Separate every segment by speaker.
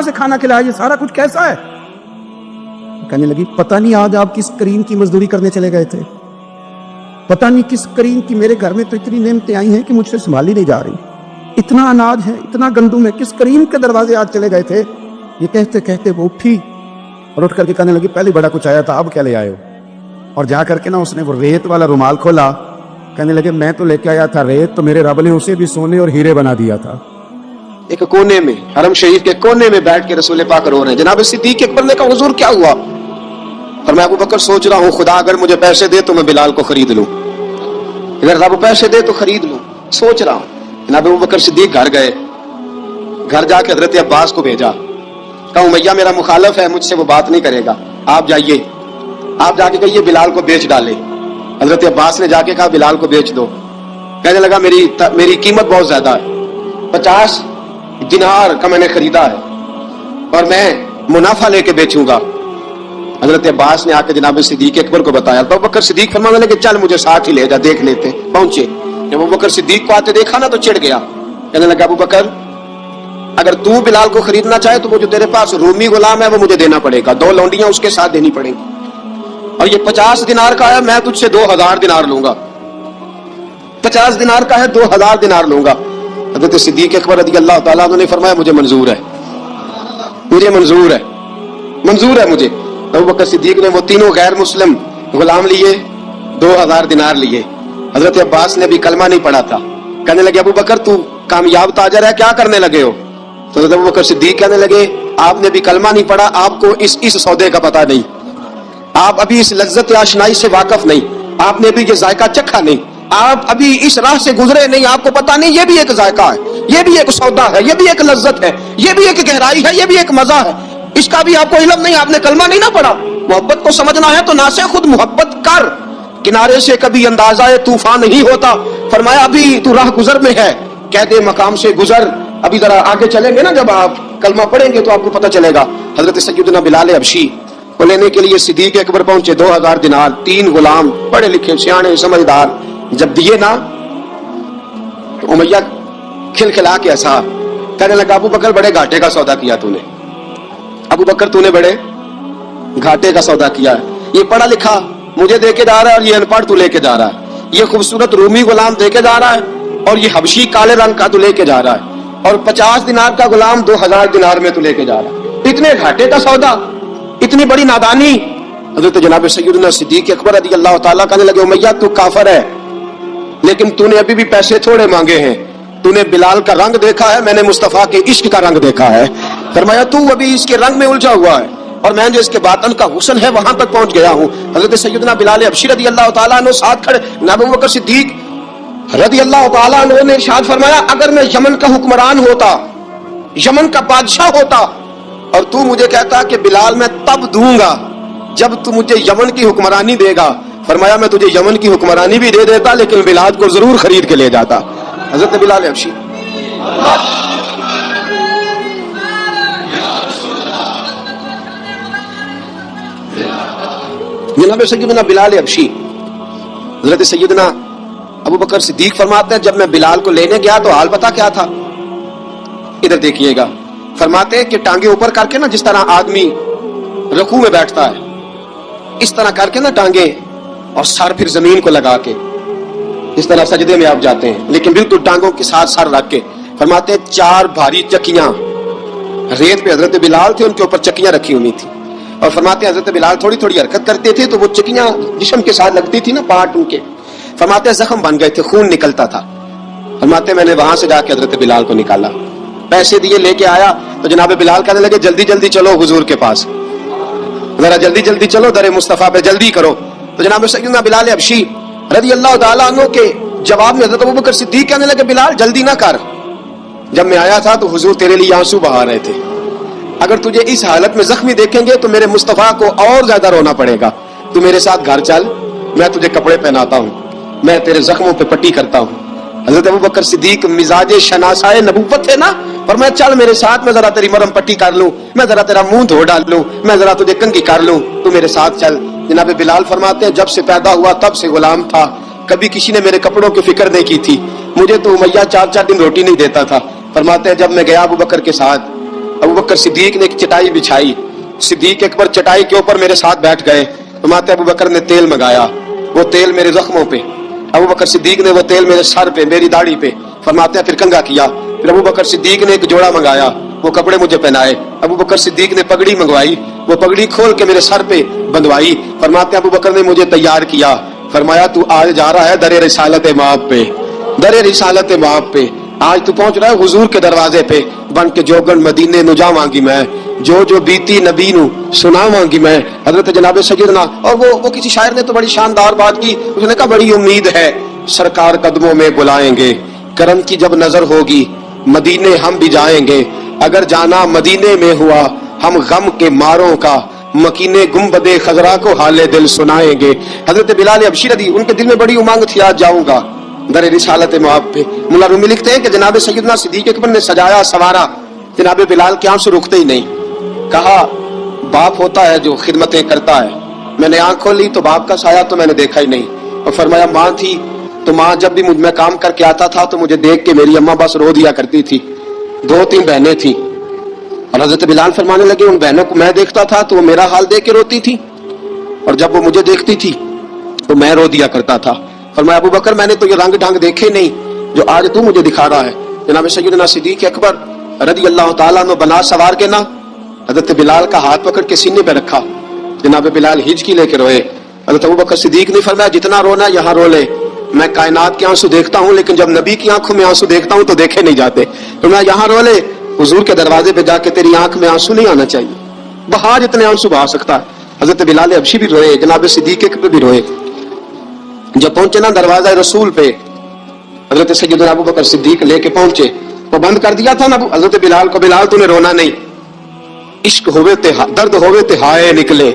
Speaker 1: سے کھانا کھلایا، یہ سارا کچھ کیسا ہے؟ کہنے لگی پتہ نہیں آج آپ کس کریم کی مزدوری کرنے چلے گئے تھے، پتہ نہیں کس کریم کی، میرے گھر میں تو اتنی نعمتیں آئی ہیں کہ مجھ سے سنبھالی نہیں جا رہی، اتنا اناج ہے، اتنا گندم ہے، کس کریم کے دروازے آج چلے گئے تھے؟ یہ کہتے کہتے وہ اٹھی اور اٹھ کر کے کہنے لگی پہلے بڑا کچھ آیا تھا، اب کیا لے آئے ہو؟ اور جا کر کے نا اس نے وہ ریت والا رومال کھولا، کہنے لگے میں تو لے کے آیا تھا ریت، تو میرے رب نے اسے بھی سونے اور ہیرے بنا دیا تھا۔
Speaker 2: ایک کونے میں، حرم شریف کے کونے میں بیٹھ کے رسول پاک رو رہے ہیں۔ جناب صدیق اکبر نے کہا حضور کیا ہوا؟ فرمایا ابو بکر سوچ رہا ہوں خدا اگر مجھے پیسے دے تو میں بلال کو خرید لوں، اگر رب پیسے دے تو خرید لوں، سوچ رہا ہوں۔ جناب ابو بکر صدیق گھر گئے، گھر جا کے حضرت عباس کو بھیجا، کہا امیہ میرا مخالف ہے، مجھ سے وہ بات نہیں کرے گا، آپ جائیے، آپ جا کے کہیے بلال کو بیچ ڈالے۔ حضرت عباس نے جا کے کہا بلال کو بیچ دو۔ کہنے لگا میری قیمت بہت زیادہ ہے، 50 دینار کا میں نے خریدا ہے اور میں منافع لے کے بیچوں گا۔ حضرت عباس نے آ کے جناب صدیق اکبر کو بتایا، تو ابو بکر صدیق فرمانے لگے چل مجھے ساتھ ہی لے جا، دیکھ لیتے۔ پہنچے، جب ابو بکر صدیق کو آتے دیکھا نا تو چڑ گیا، کہنے لگا ابو بکر اگر تو بلال کو خریدنا چاہے تو وہ جو تیرے پاس رومی غلام ہے وہ مجھے دینا پڑے گا، 2 لونڈیاں اس کے ساتھ دینی پڑیں گی، اور یہ 50 دینار کا ہے، میں تجھ سے 2000 دینار لوں گا، 50 دینار کا ہے 2000 دینار لوں گا۔ حضرت صدیق اکبر رضی اللہ تعالیٰ عنہ نے فرمایا مجھے منظور ہے، مجھے منظور ہے، منظور ہے مجھے۔ ابو بکر صدیق نے وہ تینوں غیر مسلم غلام لیے، 2000 دینار لیے۔ حضرت عباس نے بھی کلمہ نہیں پڑھا تھا، کہنے لگے ابو بکر تو کامیاب تاجر ہے، کیا کرنے لگے ہو؟ تو حضرت ابو بکر صدیق کہنے لگے آپ نے بھی کلمہ نہیں پڑھا، آپ کو اس سودے کا پتہ نہیں، آپ ابھی اس لذت آشنائی سے واقف نہیں، آپ نے بھی یہ ذائقہ چکھا نہیں، آپ ابھی اس راہ سے گزرے نہیں، آپ کو پتہ نہیں یہ بھی ایک ذائقہ ہے، یہ بھی ایک سودا ہے، یہ بھی ایک لذت ہے، یہ بھی ایک گہرائی ہے، یہ بھی ایک مزہ ہے، اس کا بھی آپ کو علم نہیں، آپ نے کلمہ نہیں نہ پڑھا۔ محبت کو سمجھنا ہے تو نہ سے خود محبت کر، کنارے سے کبھی اندازہ طوفان نہیں ہوتا۔ فرمایا ابھی تو راہ گزر میں ہے، قید مقام سے گزر، ابھی ذرا آگے چلیں گے نا، جب آپ کلمہ پڑھیں گے تو آپ کو پتہ چلے گا۔ حضرت سیدنا بلال حبشی کو لینے کے لیے صدیق اکبر پہنچے، 2000 دینار، 3 غلام پڑھے لکھے سیانے سمجھدار، جب دیے نا تو امیہ کھلکھلا کے ایسا کہنے لگا ابو بکر بڑے گھاٹے کا سودا کیا تو نے، ابو بکر تو نے بڑے گھاٹے کا سودا کیا ہے، یہ پڑھا لکھا مجھے دے کے جا رہا ہے اور یہ ان پڑھ تو لے کے جا رہا ہے، یہ خوبصورت رومی غلام دے کے جا رہا ہے اور یہ حبشی کالے رنگ کا تو لے کے جا رہا ہے، اور 50 دینار کا غلام 2000 دینار میں تو لے کے جا رہا ہے، اتنے گھاٹے کا سودا، اتنی بڑی نادانی۔ حضرت جناب سیدنا صدیق اکبر رضی اللہ تعالیٰ کہنے لگے امیہ تو کافر ہے، لیکن تو نے ابھی بھی پیسے تھوڑے مانگے ہیں، تو نے بلال کا رنگ دیکھا ہے، میں نے مصطفیٰ کے عشق کا رنگ دیکھا ہے۔ فرمایا تو ابھی اس کے رنگ میں الجھا ہوا ہے اور میں جو اس کے باطن کا حسن ہے وہاں تک پہنچ گیا ہوں۔ حضرت سیدنا بلال حبشی رضی اللہ تعالیٰ عنہ ساتھ کھڑے، ابو بکر صدیق رضی اللہ تعالیٰ عنہ نے ارشاد فرمایا اگر میں یمن کا حکمران ہوتا، یمن کا بادشاہ ہوتا، اور تو مجھے کہتا کہ بلال میں تب دوں گا جب تو مجھے یمن کی حکمرانی دے گا، فرمایا میں تجھے یمن کی حکمرانی بھی دے دیتا لیکن بلال کو ضرور خرید کے لے جاتا۔ حضرت بلال حبشی جناب سیدنا بلال حبشی، حضرت سیدنا ابو بکر صدیق فرماتے ہیں جب میں بلال کو لینے گیا تو حال پتہ کیا تھا؟ ادھر دیکھیے گا، فرماتے ہیں کہ ٹانگیں اوپر کر کے نا، جس طرح آدمی رکوع میں بیٹھتا ہے اس طرح کر کے نا ٹانگیں، اور سر پھر زمین کو لگا کے اس طرح سجدے میں آپ جاتے ہیں، لیکن بالکل ٹانگوں کے ساتھ سر رکھ کے۔ فرماتے ہیں 4 بھاری چکیاں ریت پہ حضرت بلال تھے، ان کے اوپر چکیاں رکھی ہوئی تھی، اور فرماتے ہیں حضرت بلال تھوڑی تھوڑی حرکت کرتے تھے تو وہ چکیاں جسم کے ساتھ لگتی تھی نا، پارٹ ان کے، فرماتے ہیں زخم بن گئے تھے، خون نکلتا تھا۔ فرماتے ہیں میں نے وہاں سے جا کے حضرت بلال کو نکالا، پیسے دیے لے کے آیا تو جناب بلال کہنے لگے جلدی جلدی چلو حضور کے پاس، ذرا جلدی جلدی چلو در مصطفیٰ پہ جلدی کرو۔ تو جناب سیدنا بلال حبشی رضی اللہ تعالیٰ عنہ کے جواب میں حضرت ابوبکر صدیق کہنے لگے بلال جلدی نہ کر، جب میں آیا تھا تو حضور تیرے لیے آنسو بہا رہے تھے، اگر تجھے اس حالت میں زخمی دیکھیں گے تو میرے مصطفیٰ کو اور زیادہ رونا پڑے گا، تو میرے ساتھ گھر چل، میں تجھے کپڑے پہناتا ہوں، میں تیرے زخموں پہ پٹی کرتا ہوں۔ حضرت ابوبکر صدیق مزاج شناسائے نبوت تھے نا، اور میں چل میرے ساتھ، میں ذرا تیری مرہم پٹی کر لوں، میں ذرا تیرا منہ دھو ڈال لوں، میں ذرا تجھے کنگھی کر لوں، تو میرے ساتھ چل۔ جناب بلال فرماتے ہیں جب سے پیدا ہوا تب سے غلام تھا، کبھی کسی نے میرے کپڑوں کی فکر نہیں کی تھی، مجھے تو امیہ 4 دن روٹی نہیں دیتا تھا۔ فرماتے ہیں جب میں گیا ابوبکر کے ساتھ अबू बकर सिद्दीक ने एक चटाई बिछाई, सिद्दीक अकबर चटाई के ऊपर मेरे साथ बैठ गए। फरमाते अबू बकर ने तेल मंगाया, वो तेल मेरे जख्मों पे, अबू बकर सिद्दीक ने वो तेल मेरे सर पे, मेरी दाढ़ी पे, फरमाते हैं फिर कंघा किया। फिर अबू बकर सिद्दीक ने एक जोड़ा मंगाया, वो कपड़े मुझे पहनाए। अबू बकर सिद्दीक ने पगड़ी मंगवाई, वो पगड़ी खोल के मेरे सर पे बंधवाई। फरमाते अबू बकर ने मुझे तैयार किया, फरमाया तू आज जा रहा है दरे रिसालत माप पे, दरे रिसालत माप पे। आज तू पहुंच रहा है हुजूर के दरवाजे पे, बन के जोगन मदीने नु जावांगी मैं, जो जो बीती नबी नु सुनावांगी मैं। हजरत जनाब सैयदना, और वो किसी शायर ने तो बड़ी शानदार बात की, उसने कहा बड़ी उम्मीद है सरकार कदमों में बुलाएंगे, करम की जब नजर होगी मदीने हम भी जाएंगे, अगर जाना मदीने में हुआ हम गम के मारों का, मकीने गुम्बदे खजरा को हाले दिल सुनाएंगे। हजरत बिलाल हबशी रदी, उनके दिल में बड़ी उमंग थी आज जाऊंगा दरे रिसालत माप पे। मुल्ला रूमी लिखते हैं कि जनाब सैयदना सिद्दीक अकबर ने सजाया सवारा, जनाब बिलाल के आंसू रुकते ही नहीं। कहा बाप होता है जो खिदमतें करता है, मैंने आंख खोली तो बाप का साया तो मैंने देखा ही नहीं। और फरमाया माँ थी तो माँ जब भी मैं काम करके आता था तो मुझे देख के मेरी अम्मा बस रो दिया करती थी। 2-3 बहनें थी, और हजरत बिलाल फरमाने लगे उन बहनों को मैं देखता था तो वो मेरा हाल देख के रोती थी, और जब वो मुझे देखती थी तो मैं रो दिया करता था। फरमाया अबू बकर मैंने तो ये रंग ढंग देखे नहीं जो आज तू मुझे दिखा रहा है। जनाब सैयदना सिद्दीक अकबर रज़ी अल्लाह ताला अन्हु बना सवार के ना हजरत बिलाल का हाथ पकड़ के सीने पे रखा, जनाब बिलाल हिचकी लेके रोए। हजरत अबू बकर सिद्दीक ने फरमाया जितना रोना यहाँ रो ले, मैं कायनात के आंसू देखता हूँ लेकिन जब नबी की आंखों में आंसू देखता हूँ तो देखे नहीं जाते। तो मैं यहाँ रो ले, हुजूर के दरवाजे पे जाके तेरी आंख में आंसू नहीं आना चाहिए, बहा जितने आंसू बहा सकता है। हजरत बिलाल हबशी भी रोए, जनाब सिद्दीक अकबर भी रोए। जब पहुंचे ना दरवाजा रसूल पे, हजरत सैयदना अबू बकर सिद्दीक लेके पहुंचे तो बंद कर दिया था ना हजरत बिलाल को, बिलाल तूने रोना नहीं, इश्क होवे ते दर्द होवे ते हाय निकले,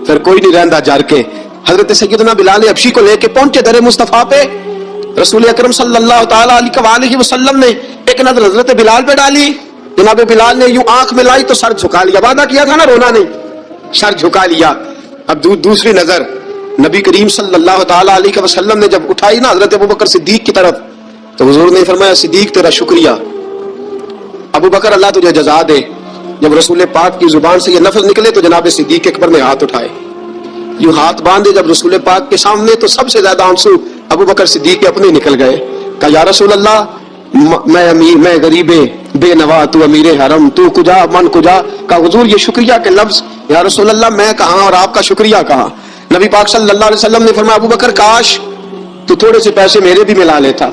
Speaker 2: फिर कोई नहीं रहंदा जर के। हजरत सैयदना बिलाल हबशी को लेके पहुंचे दरे मुस्तफा पे, रसूल अकरम सल्लल्लाहु ताला अलैहि वसल्लम ने एक नजर हजरत बिलाल पे डाली, जनाब बिलाल ने यूं आंख मिलाई तो सर झुका लिया, वादा किया था ना रोना नहीं, सर झुका लिया। अब दूसरी नजर नबी करीम सल्लल्लाहु ताला अलैहि वसल्लम ने जब उठाई ना हजरत अबू बकर सिद्दीक की तरफ, तो हुजूर ने फरमाया सिद्दीक तेरा शुक्रिया, अबू बकर अल्लाह तुझे जजा दे। जब रसूल पाक की जुबान से ये लफ्ज निकले तो जनाब सिद्दीक अकबर ने हाथ उठाए, यूं हाथ बांधे जब रसूल पाक के सामने, तो सबसे ज्यादा आंसू अबू बकर सिद्दीक के अपने निकल गए। कहा या रसूल अल्लाह मैं अमीर, मैं गरीबे बेनवा, तू अमीर हरम, तू कुजा मन कुजा। का हुजूर ये शुक्रिया के लफ्ज, या रसूल अल्लाह मैं कहां और आपका शुक्रिया कहां। नबी पाक सल्लल्लाहु अलैहि वसल्लम ने फरमाया अबू बकर काश तू थोड़े से पैसे मेरे भी मिला लेता,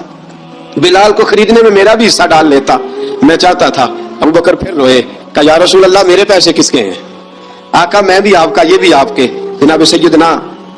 Speaker 2: बिलाल को खरीदने में मेरा भी हिस्सा डाल लेता, मैं चाहता था। अबू बकर फिर रोए, कहा या रसूल अल्लाह मेरे पैसे किसके हैं, आका मैं भी आपका ये भी आपके। जनाब सैयदना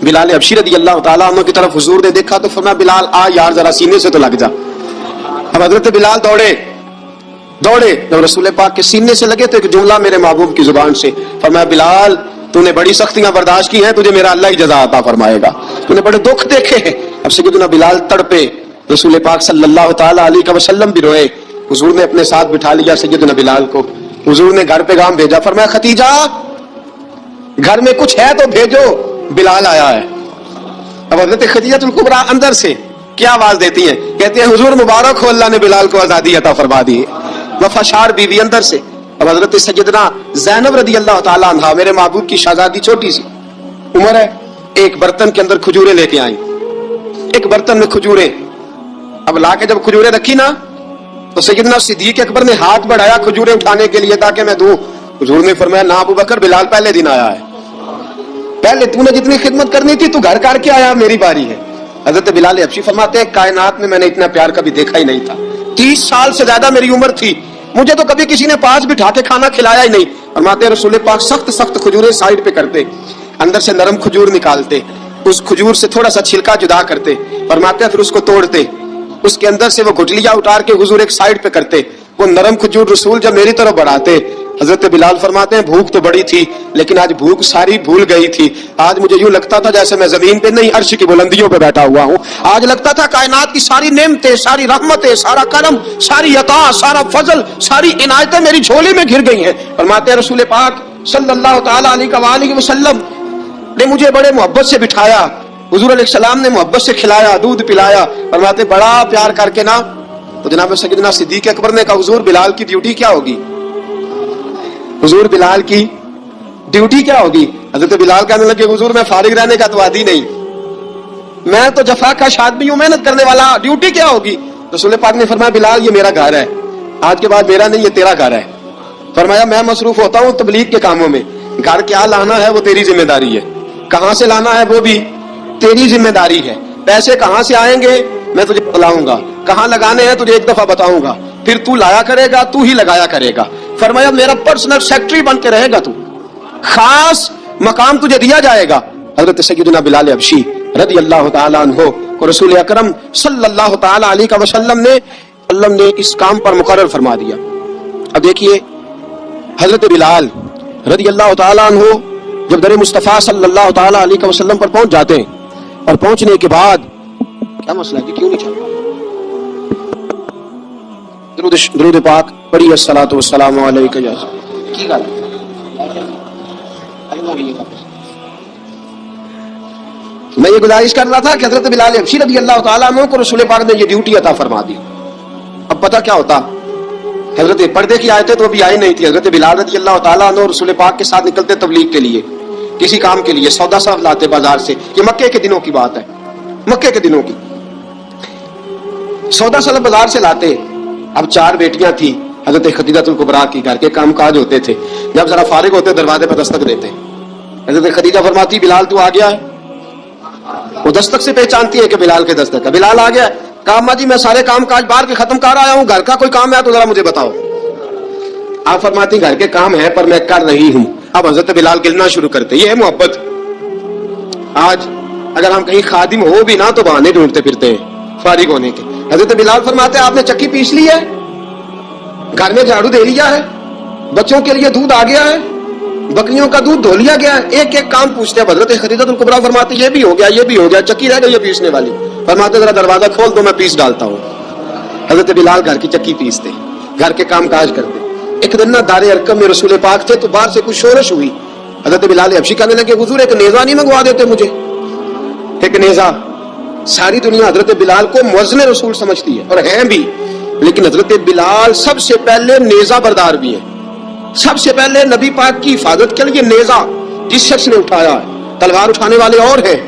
Speaker 2: बिलाल हबशी रज़ी अल्लाह ताला अन्हु की तरफ हुजूर ने देखा तो फरमाया बिलाल आ यार जरा सीने से तो लग जा। अब हजरत बिलाल दौड़े, जब रसूल पाक के सीने से लगे तो एक जुमला मेरे महबूब की जुबान से, फरमाया बिलाल तूने बड़ी सख्तियां बर्दाश्त की हैं, तुझे मेरा अल्लाह ही जज़ा अता फरमाएगा, तूने बड़े दुख देखे हैं। अब सैयदना बिलाल तड़पे, रसूल पाक सल्लल्लाहु ताला अलैहि वसल्लम भी रोए। हुजूर ने अपने साथ बिठा लिया सैयदना बिलाल को, हुजूर ने घर पैगाम भेजा, फरमाया खतीजा घर में कुछ है तो भेजो, बिलाल आया है। अब हजरत खदीजतुल कुबरा अंदर से क्या आवाज देती हैं, कहते हैं हुजूर मुबारक हो, अल्लाह ने बिलाल को आजादी अता फरमा दी। वफाशार बीवी अंदर से। अब हजरत सैयदना ज़ैनब रज़ी अल्लाह ताला अन्हा, मेरे महबूब की शहजादी, छोटी सी उम्र है, एक बर्तन के अंदर खजूरें लेके आई, एक बर्तन में खजूरें। अब लाके जब खजूरें रखी ना तो सैयदना सिद्दीक अकबर ने हाथ बढ़ाया खजूरें उठाने के लिए ताकि मैं दूं। हुजूर ने फरमाया ना अबू बकर, बिलाल पहले दिन आया है, पहले तूने जितनी खिदमत करनी थी तू घर करके आया, मेरी बारी है। हजरत बिलाल हबशी फरमाते हैं कायनात में मैंने इतना प्यार कभी देखा ही नहीं था, 30 साल से ज्यादा मेरी उम्र थी, मुझे तो कभी किसी ने पास बिठा के खाना खिलाया ही नहीं। फरमाते हैं रसूल पाक सख्त खजूरें साइड पे करते, अंदर से नरम खजूर निकालते, उस खजूर से थोड़ा सा छिलका जुदा करते, फरमाते हैं फिर उसको तोड़ते, उसके अंदर से वो गुठलियां उतार के हुजूर एक साइड पे करते, वो नरम खजूर रसूल जब मेरी तरफ बढ़ाते। हजरत बिलाल फरमाते हैं भूख तो बड़ी थी लेकिन आज भूख सारी भूल गई थी, आज मुझे यूं लगता था जैसे मैं जमीन पे नहीं अर्श की बुलंदियों पे बैठा हुआ हूँ, आज लगता था कायनात की सारी नेमतें, सारी रहमतें, सारा करम, सारी अता, सारा फजल, सारी इनायतें मेरी झोली में घिर गई हैं। फरमाते हैं रसूल पाक सल्लल्लाहु ताला अलैहि वसल्लम ने मुझे बड़े मोहब्बत से बिठाया, हुजूर अलैहिस्सलाम ने मोहब्बत से खिलाया, दूध पिलाया, फरमाते बड़ा प्यार करके ना। तो जनाब सैयदना सिद्दीक अकबर ने कहा हुजूर बिलाल की ड्यूटी क्या होगी, हुजूर बिलाल की ड्यूटी क्या होगी? हजरत बिलाल कहने लगे हुजूर मैं फारिग रहने का तो आदी नहीं, मैं तो जफा का आदमी हूं, मेहनत करने वाला, ड्यूटी क्या होगी? रसूल पाक ने फरमाया बिलाल ये मेरा घर है, आज के बाद मेरा नहीं ये तेरा घर है। फरमाया मैं मसरूफ होता हूं तबलीग के कामों में, घर क्या लाना है वो तेरी जिम्मेदारी है, कहां से लाना है वो भी तेरी जिम्मेदारी है, पैसे कहां से आएंगे मैं तुझे बताऊंगा, कहां लगाने हैं तुझे एक दफा बताऊंगा, फिर तू लाया करेगा, तू ही लगाया करेगा। फरमाया मेरा पर्सनल सेक्रेटरी बन के रहेगा तू, खास मकाम तुझे दिया जाएगा। हजरत सय्यदना बिलाल हबशी रज़ी अल्लाह ताला अन्हु को रसूल अकरम सल्लल्लाहु ताला अलैहि वसल्लम ने इस काम पर मुकर्रर फरमा दिया। अब देखिए हजरत बिलाल रज़ी अल्लाह ताला अन्हु जब दर मुस्तफ़ा सल्लल्लाहु ताला अलैहि वसल्लम पर पहुंच जाते हैं और पहुंचने के बाद क्या मसला है कि क्यों नहीं चल रहा? दुरूद पाक पढ़िए अस्सलातु वस्सलामु अलैका या की गल मैं ये गुजारिश कर रहा था कि हजरत बिलाल हबशी रज़ी अल्लाह ताला अन्हु को रसूल पाक ने ये ड्यूटी अता फरमा दी। अब पता क्या होता, हजरत पर्दे की आयतें तो अभी आई नहीं थी, हजरत बिलाल रज़ी अल्लाह ताला अन्हु रसूल पाक के साथ निकलते तबलीग के लिए, किसी काम के लिए, सौदा सब लाते बाजार से, ये मक्के के दिनों की बात है, मक्के के दिनों की सौदा सब बाजार से लाते। अब 4 बेटियां थी हजरत खदीजातुल कुबरा की, घर के काम काज होते थे, जब जरा फारिग होते दरवाजे पर दस्तक देते, हजरत खदीजा फरमाती बिलाल तू आ गया है, वो दस्तक से पहचानती है कि बिलाल के दस्तक है, बिलाल आ गया। कहा अम्मा जी मैं सारे काम काज बाहर के खत्म कर आया हूँ, घर का कोई काम है तो जरा मुझे बताओ। आप फरमाती घर के काम है पर मैं कर रही हूँ। अब हजरत बिलाल गिलना शुरू करते, ये है मोहब्बत। आज अगर हम कहीं खादिम हो भी ना तो बहाने ढूंढते फिरते हैं फारिग होने के। हजरत बिलाल फरमाते आपने चक्की पीस ली है, घर में झाड़ू दे लिया है, बच्चों के लिए दूध आ गया है, बकरियों का दूध धो लिया गया है, एक एक काम पूछते हैं। हजरत खदीजातुल कुबरा फरमाती ये भी हो गया, ये भी हो गया, चक्की रह गई है पीसने वाली। फरमाते जरा दरवाजा खोल दो मैं पीस डालता हूँ। हजरत बिलाल घर की चक्की पीसते, घर के काम काज करते। एक दिन ना दारे अरकम में रसूल पाक थे तो बाहर से कुछ शोरश हुई। हजरत बिलाल हबशी कहने लगे हुजूर एक नेजा नहीं मंगवा देते मुझे? एक नेजा, सारी दुनिया हजरत बिलाल को मुअज्जिन रसूल समझती है और हैं भी, लेकिन हजरत बिलाल सबसे पहले नेजा बरदार भी है। सबसे पहले नबी पाक की हिफाजत के लिए नेजा जिस शख्स ने उठाया है, तलवार उठाने वाले और हैं,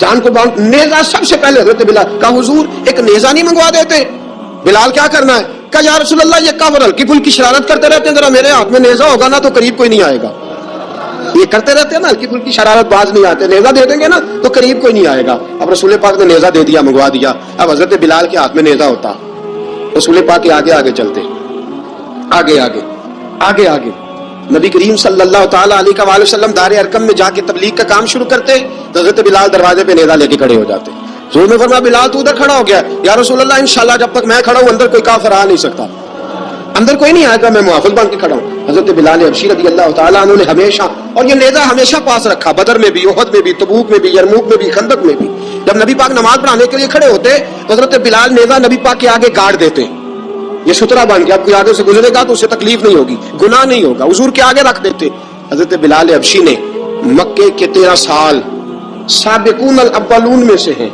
Speaker 2: जान को बांध, नेजा सबसे पहले हजरत बिलाल। कहा हुजूर एक नेजा नहीं मंगवा देते? बिलाल क्या करना है? कहा या रसूल अल्लाह ये काफिर हल्की फुल्की शरारत करते रहते हैं, जरा मेरे हाथ में नेजा होगा ना तो करीब कोई नहीं आएगा। ये करते रहते हैं ना हल्की फुल्की शरारत, बाज नहीं आते, नेजा दे देंगे ना तो करीब कोई नहीं आएगा। अब रसूल पाक ने नेजा दे दिया, मंगवा दिया। अब हजरत बिलाल के हाथ में नेजा होता, रसूल पाक के आगे आगे चलते, आगे आगे आगे आगे नबी करीम सल्लल्लाहु ताला अलैहि वसल्लम दारे अरकम में जाके तबलीग का काम शुरू करते तो हजरत बिलाल दरवाजे पे नेजा लेके खड़े हो जाते। हुजूर ने फरमाया बिलाल तू उधर खड़ा हो गया, या रसूल अल्लाह इंशाल्लाह जब तक मैं खड़ा हूं अंदर कोई काफिर आ नहीं सकता, अंदर कोई नहीं आएगा, मैं मुहाफिज बन के खड़ा हूं। हजरत बिलाल हबशी रज़ी अल्लाह ताला अन्हु ने हमेशा, और ये नेजा हमेशा पास रखा, बदर में भी, उहद में भी, तबूक में भी, यरमूक में भी, खंदक में भी। जब नबी पाक नमाज पढ़ाने के लिए खड़े होते तो हजरत बिलाल नेजा नबी पाक के आगे गाड़ देते, ये सुतरा बन गया, कोई आगे से गुजरेगा तो उससे तकलीफ नहीं होगी, गुनाह नहीं होगा, हुजूर के आगे रख देते। हजरत बिलाल हबशी ने मक्के के 13 साल साबिकून अल अव्वलून में से हैं,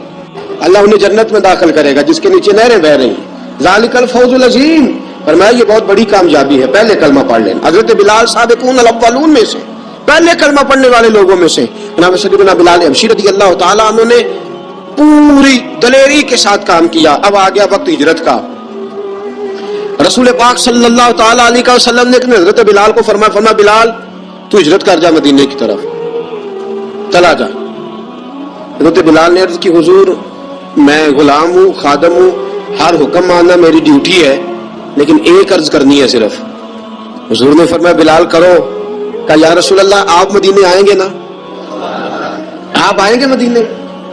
Speaker 2: अल्लाह उन्हें जन्नत में दाखिल करेगा जिसके नीचे नहरें बह रही हैं। ज़ालिकल फौजुल अज़ीम, फरमाया ये बहुत बड़ी कामयाबी है, पहले कलमा पढ़ लेना। हजरत बिलाल साबिकून अल अव्वलून में से, पहले कलमा पढ़ने वाले लोगों में से। जनाब सय्यदना बिलाल हबशी रज़ी अल्लाह ताला अन्हु ने पूरी दलेरी के साथ काम किया। अब आ गया वक्त हिजरत का। रसूल पाक सल्लल्लाहु ताला अलैहि वसल्लम ने हजरत बिलाल को फरमाया बिलाल तू हिजरत कर जा मदीने की तरफ, चला जा। हजरत बिलाल ने अर्ज की हुजूर मैं गुलाम हूँ, खादम हूँ, हर हुक्म मानना मेरी ड्यूटी है, लेकिन एक अर्ज करनी है सिर्फ। हुजूर ने फरमाया बिलाल करो। कहा या रसूल अल्लाह आप मदीने आएंगे ना, आप आएंगे मदीने?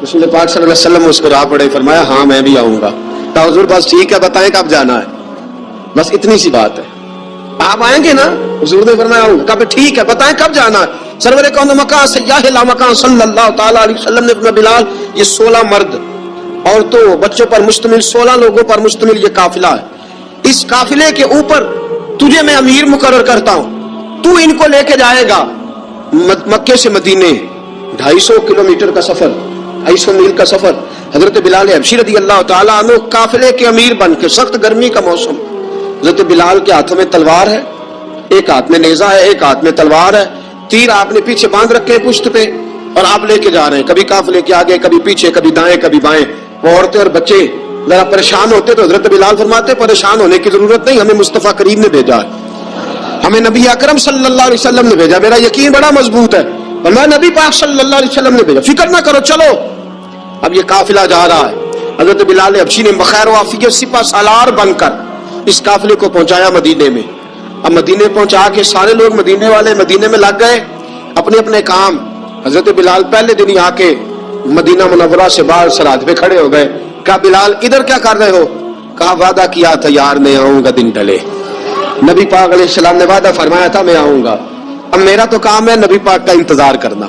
Speaker 2: रसूल पाक सल्लल्लाहु अलैहि वसल्लम मुस्कुरा पड़े, फरमाया हाँ मैं भी आऊंगा। कहा हुजूर बस ठीक है, बताएं कब जाना है, बस इतनी सी बात है, आप आएंगे ना? हुजूर ने फरमाया आऊंगा। कहा ठीक है, बताएं कब जाना है? सरवर कौन मकान सय्याह ला मकान सल्लल्लाहु ताला अलैहि वसल्लम ने फरमाया बिलाल ये 16 मर्द औरतों बच्चों पर मुश्तमिल 16 लोगों पर मुश्तमिल ये काफिला है, इस काफिले के ऊपर तुझे मैं अमीर मुकर्रर करता हूं, तू इनको लेके जाएगा मक्के से मदीने 250 किलोमीटर का सफर, 250 मील का सफर। हजरत बिलाल हबशी रज़ी अल्लाह ताला अन्हु काफिले के अमीर बन के, सख्त गर्मी का मौसम, हजरत बिलाल के हाथों में तलवार है, ایک ہاتھ میں نیزہ ہے، ایک ہاتھ میں تلوار ہے، تیر آپ نے پیچھے باندھ رکھے ہیں پشت پہ اور آپ لے کے جا رہے ہیں، کبھی قافلے کے آگے، کبھی پیچھے، کبھی دائیں کبھی بائیں. وہ عورتیں اور بچے ذرا پریشان ہوتے تو حضرت بلال فرماتے پریشان ہونے کی ضرورت نہیں، ہمیں مصطفیٰ کریم نے بھیجا ہے، ہمیں نبی اکرم صلی اللہ علیہ وسلم نے بھیجا. میرا یقین بڑا مضبوط ہے، میں نبی پاک صلی اللہ علیہ وسلم نے بھیجا، فکر نہ کرو چلو. اب یہ قافلہ جا رہا ہے، حضرت بلال حبشی نے بخیر و عافیت سپہ سالار بن کر اس قافلے کو پہنچایا مدینے میں. اب مدینے پہنچا کے سارے لوگ مدینے والے مدینے میں لگ گئے اپنے اپنے کام. حضرت بلال پہلے دن ہی آ کے مدینہ منورہ سے باہر سرحد پہ کھڑے ہو گئے. کہا بلال ادھر کیا کر رہے ہو؟ کہا وعدہ کیا تھا یار میں آؤں گا دن ڈلے. نبی پاک علیہ السلام نے وعدہ فرمایا تھا میں آؤں گا، اب میرا تو کام ہے نبی پاک کا انتظار کرنا،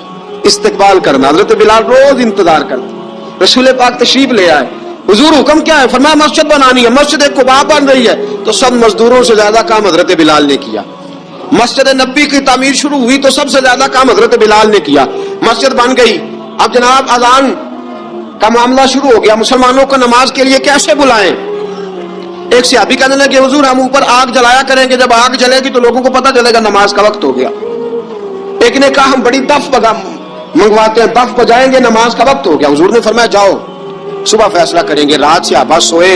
Speaker 2: استقبال کرنا. حضرت بلال روز انتظار کرتے. رسول پاک تشریف لے آئے، حضور حکم کیا ہے؟ فرمایا مسجد بنانی ہے. مسجد قباء بن رہی ہے تو سب مزدوروں سے زیادہ کام حضرت بلال نے کیا. مسجد نبی کی تعمیر شروع ہوئی تو سب سے زیادہ کام حضرت بلال نے کیا. مسجد بن گئی. اب جناب اذان کا معاملہ شروع ہو گیا، مسلمانوں کو نماز کے لیے کیسے بلائیں؟ ایک صحابی کہنے لگے حضور ہم اوپر آگ جلایا کریں گے، جب آگ جلے گی تو لوگوں کو پتہ چلے گا نماز کا وقت ہو گیا. ایک نے کہا ہم بڑی دف منگواتے ہیں، دف بجائیں گے، نماز کا وقت ہو گیا. حضور نے فرمایا جاؤ صبح فیصلہ کریں گے. رات صحابہ سوئے.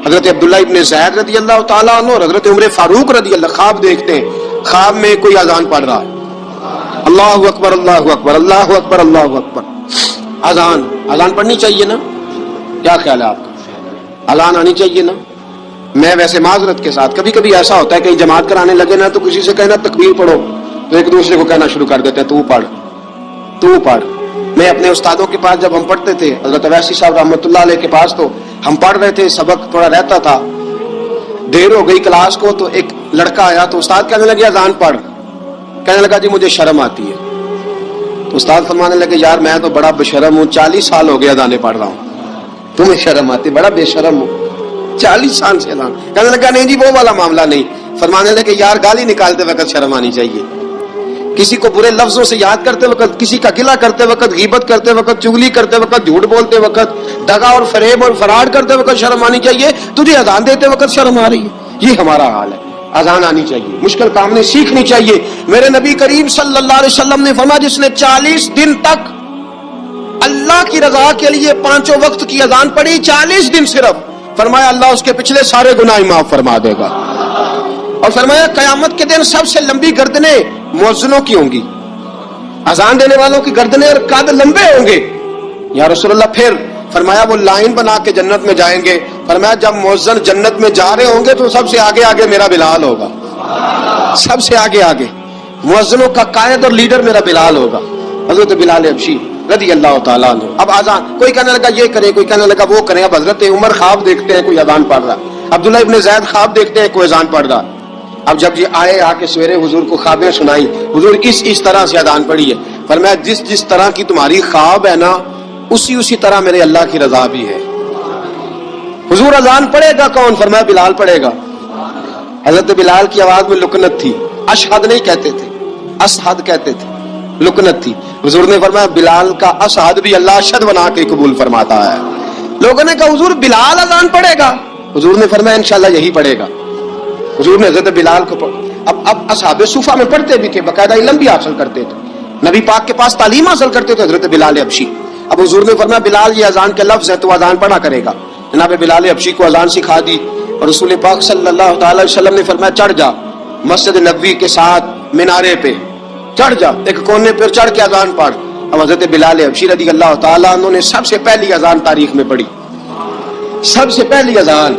Speaker 2: حضرت عبداللہ ابن زید رضی اللہ تعالیٰ عنہ اور حضرت عمر فاروق رضی اللہ خواب دیکھتے ہیں، خواب میں کوئی اذان پڑھ رہا ہے، اللہ اکبر اللہ اکبر اللہ اکبر اللہ اکبر. اذان پڑھنی چاہیے نا؟ کیا خیال ہے آپ کا؟ اذان آنی چاہیے نا؟ میں ویسے معذرت کے ساتھ کبھی کبھی ایسا ہوتا ہے کہیں جماعت کرانے لگے نا تو کسی سے کہنا تکبیر پڑھو تو ایک دوسرے کو کہنا شروع کر دیتے ہیں تو پڑھ تو پڑھ. میں اپنے استادوں کے پاس جب ہم پڑھتے تھے حضرت اویسی صاحب رحمۃ اللہ علیہ کے پاس، تو ہم پڑھ رہے تھے، سبق تھوڑا رہتا تھا، دیر ہو گئی کلاس کو تو ایک لڑکا آیا تو استاد کہنے لگے اذان پڑھ. کہنے لگا جی مجھے شرم آتی ہے. تو استاد فرمانے لگے یار میں تو بڑا بشرم ہوں، 40 سال ہو گیا اذانیں پڑھ رہا ہوں، تمہیں شرم آتی؟ بڑا بے شرم ہوں، 40 سال سے اذان. کہنے لگا نہیں جی وہ والا معاملہ نہیں. فرمانے لگے یار گالی نکالتے وقت شرم آنی چاہیے، کسی کو برے لفظوں سے یاد کرتے وقت، کسی کا گلہ کرتے وقت، غیبت کرتے وقت، چغلی کرتے وقت، جھوٹ بولتے وقت، دغا اور فریب اور فراڈ کرتے وقت شرم آنی چاہیے. تجھے اذان دیتے وقت شرم آ رہی ہے؟ یہ ہمارا حال ہے. اذان آنی چاہیے، مشکل کام نہیں سیکھنی چاہیے. میرے نبی کریم صلی اللہ علیہ وسلم نے فرمایا جس نے 40 دن تک اللہ کی رضا کے لیے 5 وقت کی اذان پڑھی، 40 دن صرف، فرمایا اللہ اس کے پچھلے سارے گناہ معاف فرما دے گا. اور فرمایا قیامت کے دن سب سے لمبی گردنیں مؤذنوں کی ہوں گی، اذان دینے والوں کی گردنیں اور قد لمبے ہوں گے. یا رسول اللہ پھر فرمایا وہ لائن بنا کے جنت میں جائیں گے. فرمایا جب مؤذن جنت میں جا رہے ہوں گے تو سب سے آگے آگے میرا بلال ہوگا، سب سے آگے آگے مؤذنوں کا قائد اور لیڈر میرا بلال ہوگا، حضرت بلال حبشی رضی اللہ تعالیٰ عنہ. اب اذان کوئی کہنے لگا یہ کریں، کوئی کہنے لگا وہ کریں. اب حضرت عمر خواب دیکھتے ہیں کوئی اذان پڑھ رہا، عبداللہ ابن زید خواب دیکھتے ہیں کوئی اذان پڑھ رہا. اب جب یہ آئے آ کے سویرے حضور کو خوابیں سنائی، حضور اس طرح سے اذان پڑھی ہے. فرمایا جس طرح کی تمہاری خواب ہے نا اسی طرح میرے اللہ کی رضا بھی ہے. حضور اذان پڑھے گا کون؟ فرمایا بلال پڑھے گا. حضرت بلال کی آواز میں لکنت تھی، اشہد نہیں کہتے تھے، اشہد کہتے تھے، لکنت تھی. حضور نے فرمایا بلال کا اشہد بھی اللہ اشہد بنا کے قبول فرماتا ہے. لوگوں نے کہا حضور بلال اذان پڑھے گا؟ حضور نے فرمایا انشاءاللہ یہی پڑھے گا. حضور نے حضرت بلال کو اب اصحاب صوفہ میں پڑھتے بھی تھے، باقاعدہ علم بھی حاصل کرتے تھے، نبی پاک کے پاس تعلیم حاصل کرتے تھے حضرت بلال حبشی. اب حضور نے فرمایا بلال یہ اذان کے لفظ ہیں تو اذان پڑھا کرے گا. جناب بلال حبشی کو اذان سکھا دی اور رسول پاک صلی اللہ تعالی وسلم نے فرمایا چڑھ جا مسجد نبوی کے ساتھ مینارے پہ، چڑھ جا ایک کونے پر چڑھ کے اذان پڑھ. اب حضرت بلال حبشی رضی اللہ تعالیٰ عنہ نے سب سے پہلی اذان تاریخ میں پڑھی، سب سے پہلی اذان.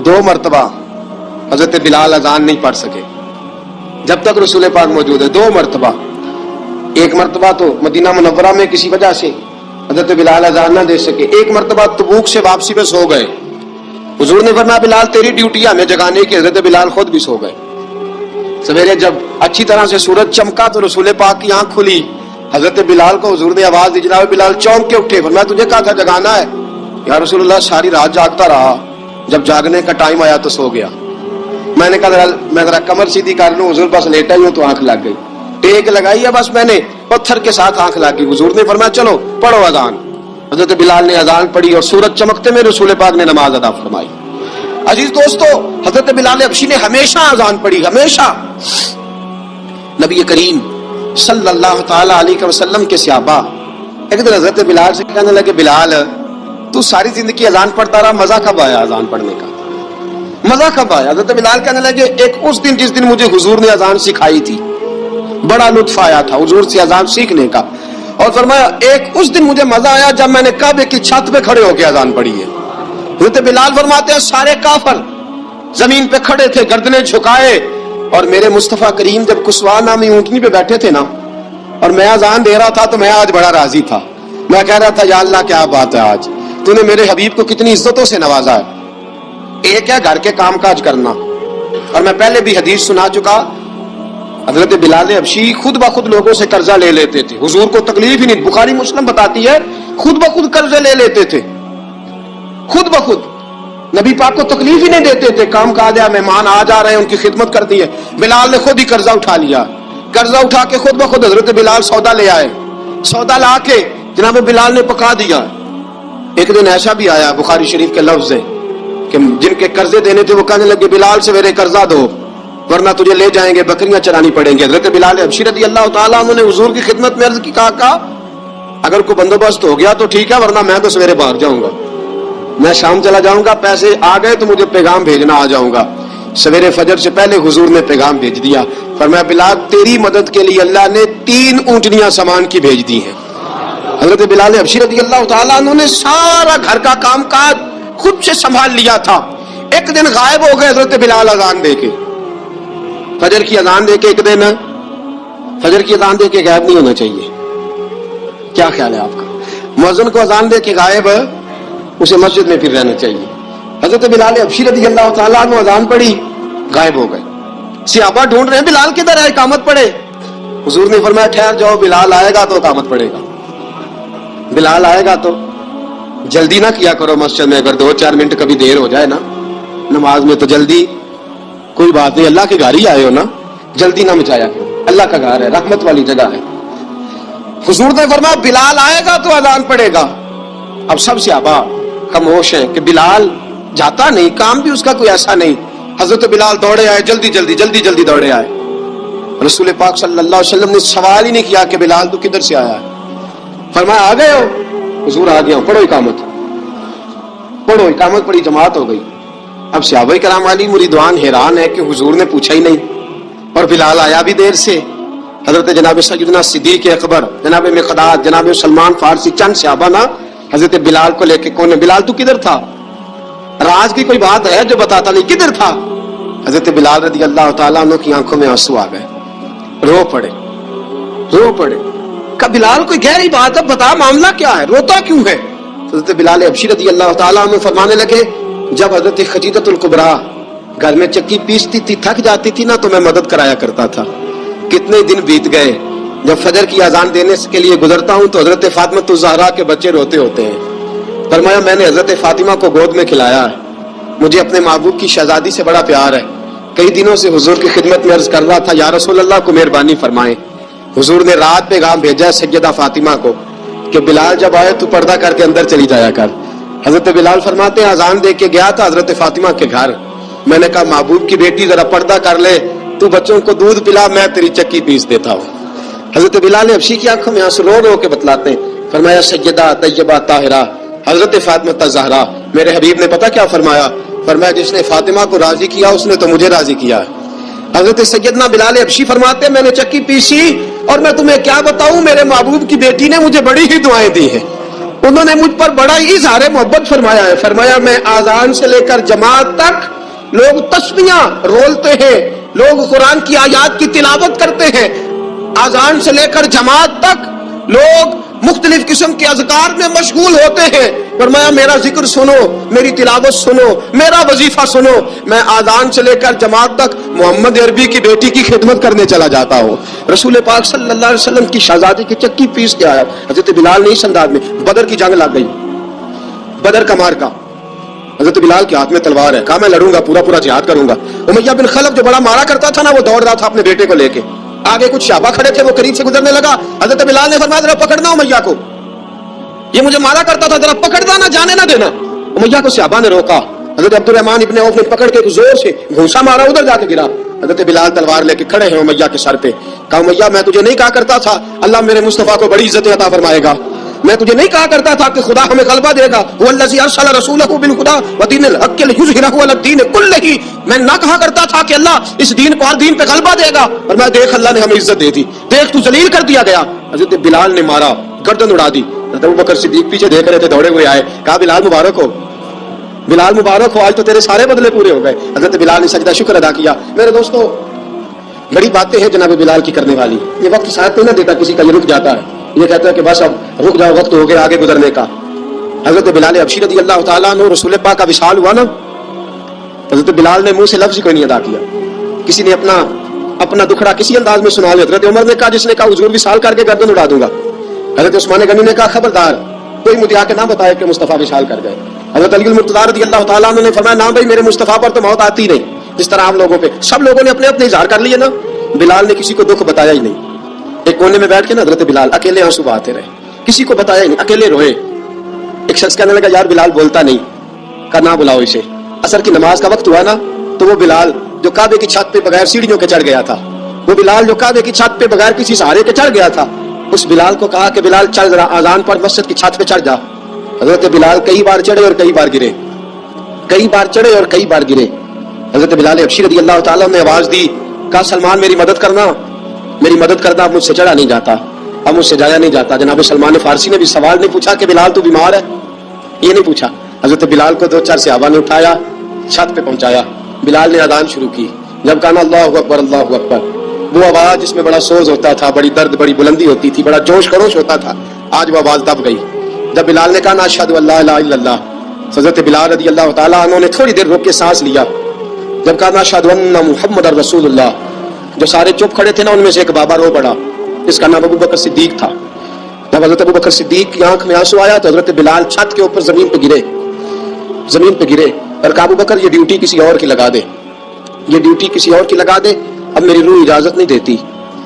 Speaker 2: 2 مرتبہ حضرت بلال اذان نہیں پڑھ سکے جب تک رسول پاک موجود ہے. 2 مرتبہ، ایک مرتبہ تو مدینہ منورہ میں کسی وجہ سے حضرت بلال اذان نہ دے سکے، ایک مرتبہ تبوک سے واپسی پہ سو گئے. حضور نے فرمایا بلال تیری ڈیوٹی ہے ہمیں جگانے کی. حضرت بلال خود بھی سو گئے. سویرے جب اچھی طرح سے سورج چمکا تو رسول پاک کی آنکھ کھلی. حضرت بلال کو حضور نے آواز دی، جناب بلال چونک کے اٹھے. فرمایا تجھے کہا تھا جگانا ہے. یا رسول اللہ ساری رات جاگتا رہا، جب جاگنے کا ٹائم آیا تو سو گیا. میں نے کہا میں ذرا کمر سیدھی کر لوں، حضور بس لیٹا ہی ہوں تو آنکھ لگ گئی. ٹیک لگائی ہے بس میں نے، پتھر کے ساتھ آنکھ لگ گئی. حضور نے فرمایا چلو پڑھو اذان. حضرت بلال نے اذان پڑھی اور سورج چمکتے میں رسول پاک نے نماز ادا فرمائی. अजीज दोस्तों, हजरत बिलाल हबशी ने हमेशा अजान पढ़ी, हमेशा। नबी करीम सल्लल्लाहु ताला अलैहि वसल्लम के सहाबा एक दिन हजरत बिलाल से कहने लगे, बिलाल तू सारी जिंदगी अजान पढ़ता रहा, मजा कब आया अजान पढ़ने का, मजा कब आया? हजरत बिलाल कहने लगे, एक उस दिन जिस दिन मुझे हुजूर ने अजान सिखाई थी, बड़ा लुत्फ आया था हुजूर से अजान सीखने का। और फरमाया एक उस दिन मुझे मजा आया जब मैंने काबे की छत पे खड़े होकर अजान पढ़ी है। हजरत बिलाल फरमाते हैं सारे काफिर जमीन पे खड़े थे, गर्दनें झुकाए, और मेरे मुस्तफा करीम जब कुसवा नामी ऊंटनी पे बैठे थे ना, और मैं अजान दे रहा था, तो मैं आज बड़ा राजी था। मैं कह रहा था, या अल्लाह क्या बात है, आज तूने मेरे हबीब को कितनी इज्जतों से नवाजा है। एक है घर के काम काज करना, और मैं पहले भी हदीस सुना चुका, हजरत बिलाल हबशी खुद ब खुद लोगों से कर्जा ले लेते थे, हुजूर को तकलीफ ही नहीं। बुखारी मुस्लिम बताती है, खुद ब खुद कर्जे ले लेते थे, खुद ब खुद, नबी पाक को तकलीफ ही नहीं देते थे। काम काज है, मेहमान आ जा रहे हैं, उनकी खिदमत कर दी है। बिलाल ने खुद ही कर्जा उठा लिया, कर्जा उठा के खुद ब खुद हजरत बिलाल सौदा ले आए, सौदा ला के जनाब बिलाल ने पका दिया। एक दिन ऐसा भी आया, बुखारी शरीफ के लफ्ज है कि जिनके कर्जे देने थे वो कहने लगे, बिलाल से मेरे कर्जा दो वरना तुझे ले जाएंगे, बकरियां चरानी पड़ेंगी। हजरत बिलाल हबशी रज़ी अल्लाह ताला उन्होंने हुजूर की खिदमत में अर्ज की, कहा अगर कोई बंदोबस्त हो गया तो ठीक है, वरना मैं तो सवेरे बाहर जाऊंगा, मैं शाम चला जाऊंगा, पैसे आ गए तो मुझे पैगाम भेजना, आ जाऊंगा। सवेरे फजर से पहले हुजूर ने पैगाम भेज दिया, फरमाया बिलाल तेरी मदद के लिए अल्लाह ने 3 ऊंटनियां सामान की भेज दी हैं। हजरत बिलाल हबशी रज़ी अल्लाह ताला उन्होंने सारा घर का काम काज खुद से संभाल लिया था। एक दिन गायब हो गए हजरत बिलाल अजान दे के, फजर की अजान दे के, एक दिन फजर की अजान दे के गायब नहीं होना चाहिए। क्या ख्याल है आपका? मुअज्जिन को अजान दे के गायब, उसे मस्जिद में फिर रहना चाहिए। हजरत बिलाल हबशी रज़ी अल्लाह ताला अन्हु अजान पढ़ी, गायब हो गए। सहाबा ढूंढ रहे हैं बिलाल किधर है, इकामत पढ़े। हुजूर ने फरमाया ठहर जाओ, बिलाल आएगा तो इकामत पढ़ेगा, बिलाल आएगा तो। जल्दी ना किया करो मस्जिद में, अगर 2-4 मिनट कभी देर हो जाए ना नमाज में तो जल्दी, कोई बात नहीं, अल्लाह के घर ही आए हो ना, जल्दी ना मचाया करो, अल्लाह का घर है, रहमत वाली जगह है। हुजूर ने फरमाया बिलाल आएगा तो अजान पड़ेगा। अब सब सहाबा खामोश हैं कि बिलाल जाता नहीं, काम भी उसका कोई ऐसा नहीं। हजरत बिलाल दौड़े आए, जल्दी जल्दी दौड़े आए। रसूल पाक सल्लल्लाहु अलैहि वसल्लम ने सवाल ही नहीं किया कि बिलाल तू किधर से आया है, फरमाया आ गए हो? हुजूर आ गया हूं, पढ़ो इकामत, पढ़ो। इकामत पढ़ी, जमात हो गई। अब सहाबा किराम वाली मुरीदान हैरान है कि हुजूर ने पूछा ही नहीं और बिलाल आया भी देर से। हजरत जनाब सैयदना सिद्दीक अकबर, जनाब मिक़दाद, जनाब सलमान फारसी, चंद सहाबा ना हजरत बिलाल को लेके, कौन है बिलाल तू किधर था, राज की कोई बात है जो बताता नहीं, किधर था? हजरत बिलाल रज़ी अल्लाह ताला अन्हु की आंखों में आंसू आ गए, रो पड़े। का बिलाल कोई गहरी बात है, बता मामला क्या है, रोता क्यों है? हजरत बिलाल हबशी रज़ी अल्लाह ताला अन्हु फरमाने लगे, जब हजरत खदीजतुल कुबरा घर में चक्की पीसती थी, थक जाती थी ना, तो मैं मदद कराया करता था। कितने दिन बीत गए, जब फजर की अजान देने के लिए गुजरता हूं तो हजरत फातिमा ज़हरा के बच्चे रोते होते हैं। फरमाया मैंने हजरत फातिमा को गोद में खिलाया है, मुझे अपने महबूब की शहजादी से बड़ा प्यार है। कई दिनों से हुजूर की खिदमत में अर्ज कर रहा था, या रसूल अल्लाह को मेहरबानी फरमाए। हुजूर ने रात पैगाम भेजा है सैयदा फातिमा को कि बिलाल जब आए तो पर्दा करके अंदर चली जाया कर। हजरत बिलाल फरमाते हैं अजान दे के गया था हजरत फातिमा के घर, मैंने कहा महबूब की बेटी जरा पर्दा कर ले, तू बच्चों को दूध पिला, मैं तेरी चक्की पीस देता हूँ। हजरत बिलाल हबशी की आंखों में आंसू रो के बतलाते हैं, फरमाया सैयदा तैयबा ताहिरा हजरत फातिमा ज़हरा, मेरे हबीब ने पता क्या फरमाया? फरमाया जिसने फातिमा को राजी किया उसने तो मुझे राजी किया। हजरत सैयदना बिलाल हबशी फरमाते हैं मैंने चक्की पीसी और मैं तुम्हें क्या बताऊं, मेरे महबूब की बेटी ने मुझे बड़ी ही दुआएं दी हैं, उन्होंने मुझ पर बड़ा ही इज़हार मोहब्बत फरमाया है। फरमाया मैं आजान से लेकर जमात तक लोग तस्बीहां रोलते हैं, लोग कुरान की आयत की तिलावत करते हैं, आजान से लेकर जमात तक लोग मुख्तलिफ किस्म के अज़कार में मशगूल होते हैं। फरमाया मेरा जिक्र सुनो, मेरी तिलावत सुनो, मेरा वजीफा सुनो, मैं आजान से लेकर जमात तक मोहम्मद अरबी की बेटी की खिदमत करने चला जाता हूँ। रसूल पाक सल्लल्लाहु अलैहि वसल्लम की शहजादी की चक्की पीस के आया। हजरत बिलाल ने इस अंदाज में, बदर की जंग लग गई, बदर का मार का, हजरत बिलाल के हाथ में तलवार है, कहा मैं लड़ूंगा, पूरा जिहाद करूंगा। उमैया बिन खलफ जो बड़ा मारा करता था ना, वो दौड़ रहा था अपने बेटे को लेके, आगे कुछ शाबा खड़े थे, वो करीब से गुजरने लगा। हजरत बिलाल ने फरमाया जरा पकड़ना उमैया को, ये मुझे मारा करता था, जरा पकड़ना, ना जाने ना देना। उमैया को शाबा ने रोका, حضرت عبدالرحمان ابن عوف نے پکڑ کے زور سے گھوسا مارا, ادھر جا کے گرا. حضرت بلال تلوار لے کے کھڑے ہیں امیہ کے سر پہ. کہا امیہ میں تجھے نہیں کہا کرتا تھا اللہ میرے مصطفیٰ کو بڑی عزت عطا فرمائے گا؟ میں تجھے نہیں کہا کرتا تھا کہ خدا ہمیں غلبہ دے گا؟ هو الذی ارسل رسولہ بالہدی ودین الحق لیظہرہ علی الدین کلہ. میں نہ کہا کرتا تھا کہ اللہ اس دین کو ہر دین پہ غلبہ دے گا, اور میں دیکھ اللہ نے ہمیں عزت دے دی, دیکھ تو ذلیل کر دیا گیا. حضرت بلال نے مارا, گردن اڑا دی. حضرت ابوبکر صدیق پیچھے دیکھ رہے تھے, دوڑے ہوئے آئے, کہا بلال مبارک ہو, بلال مبارک ہو, آج تو تیرے سارے بدلے پورے ہو گئے. حضرت بلال نے سجدہ شکر ادا کیا. میرے دوستو بڑی باتیں ہیں جناب بلال کی کرنے والی. یہ وقت ساتھ نہیں نہ دیتا کسی کا, یہ رک جاتا ہے, یہ کہتا ہے کہ بس اب رک جاؤ, وقت ہو گیا آگے گزرنے کا. حضرت بلال حبشی رضی اللہ تعالیٰ عنہ رسول پاک کا وصال ہوا نا, حضرت بلال نے منہ سے لفظ کوئی نہیں ادا کیا. کسی نے اپنا دکھڑا کسی انداز میں سنا لیا. حضرت عمر نے کہا, جس نے کہا حضور وصال کر کے گردن اڑا دوں گا. حضرت عثمان غنی نے کہا خبردار کوئی مجھے آ کے نہ بتائے کہ مصطفیٰ وصال کر گئے. حضرت علی المرتضیٰ رضی اللہ تعالیٰ عنہ نے فرمایا, نہ بھائی میرے مصطفیٰ پر تو موت آتی نہیں جس طرح آپ لوگوں پہ. سب لوگوں نے اپنے اپنے اظہار کر لیے نا, بلال نے کسی کو دکھ بتایا ہی نہیں. ایک کونے میں بیٹھ کے نا حضرت بلال اکیلے آنسو بہاتے رہے, کسی کو بتایا ہی نہیں, اکیلے روئے. ایک شخص کہنے لگا یار بلال بولتا نہیں, کہا نہ بلاؤ اسے. عصر کی نماز کا وقت ہوا نا, تو وہ بلال جو کعبے کی چھت پہ بغیر سیڑھیوں کے چڑھ گیا تھا, وہ بلال جو کعبے کی چھت پہ بغیر کسی سہارے کے چڑھ گیا تھا, اس بلال کو کہا کہ بلال چل ذرا اذان پر مسجد کی چھت پہ چڑھ جا. حضرت بلال کئی بار چڑھے اور کئی بار گرے, کئی بار چڑھے اور کئی بار گرے. حضرت بلال حبشی رضی اللہ تعالیٰ نے آواز دی, کہا سلمان میری مدد کرنا, میری مدد کرنا, اب مجھ سے چڑھا نہیں جاتا, اب مجھ سے جایا نہیں جاتا. جناب سلمان فارسی نے بھی سوال نہیں پوچھا کہ بلال تو بیمار ہے, یہ نہیں پوچھا. حضرت بلال کو 2-4 صحابہ نے اٹھایا, چھت پہ پہنچایا. بلال نے اذان شروع کی. جب کہا اللہ اکبر اللہ اکبر, وہ آواز جس میں بڑا سوز ہوتا تھا, بڑی درد, بڑی بلندی ہوتی تھی, بڑا جوش خروش ہوتا تھا, آج وہ آواز دب گئی. جب بلال نے کہا نا اشہد ان لا الہ الا اللہ, حضرت بلال رضی اللہ تعالیٰ عنہ نے تھوڑی دیر روک کے سانس لیا. جب کہا نا اشہد ان محمد رسول اللہ, جو سارے چپ کھڑے تھے نا ان میں سے ایک بابا رو پڑا, اس کا نام ابوبکر صدیق تھا. جب حضرت ابوبکر صدیق کی آنکھ میں آنسو آیا تو حضرت بلال چھت کے اوپر زمین پہ گرے اور کہا ابوبکر یہ ڈیوٹی کسی اور کی لگا دے, یہ ڈیوٹی کسی اور کی لگا دے, اب میری روح اجازت نہیں دیتی,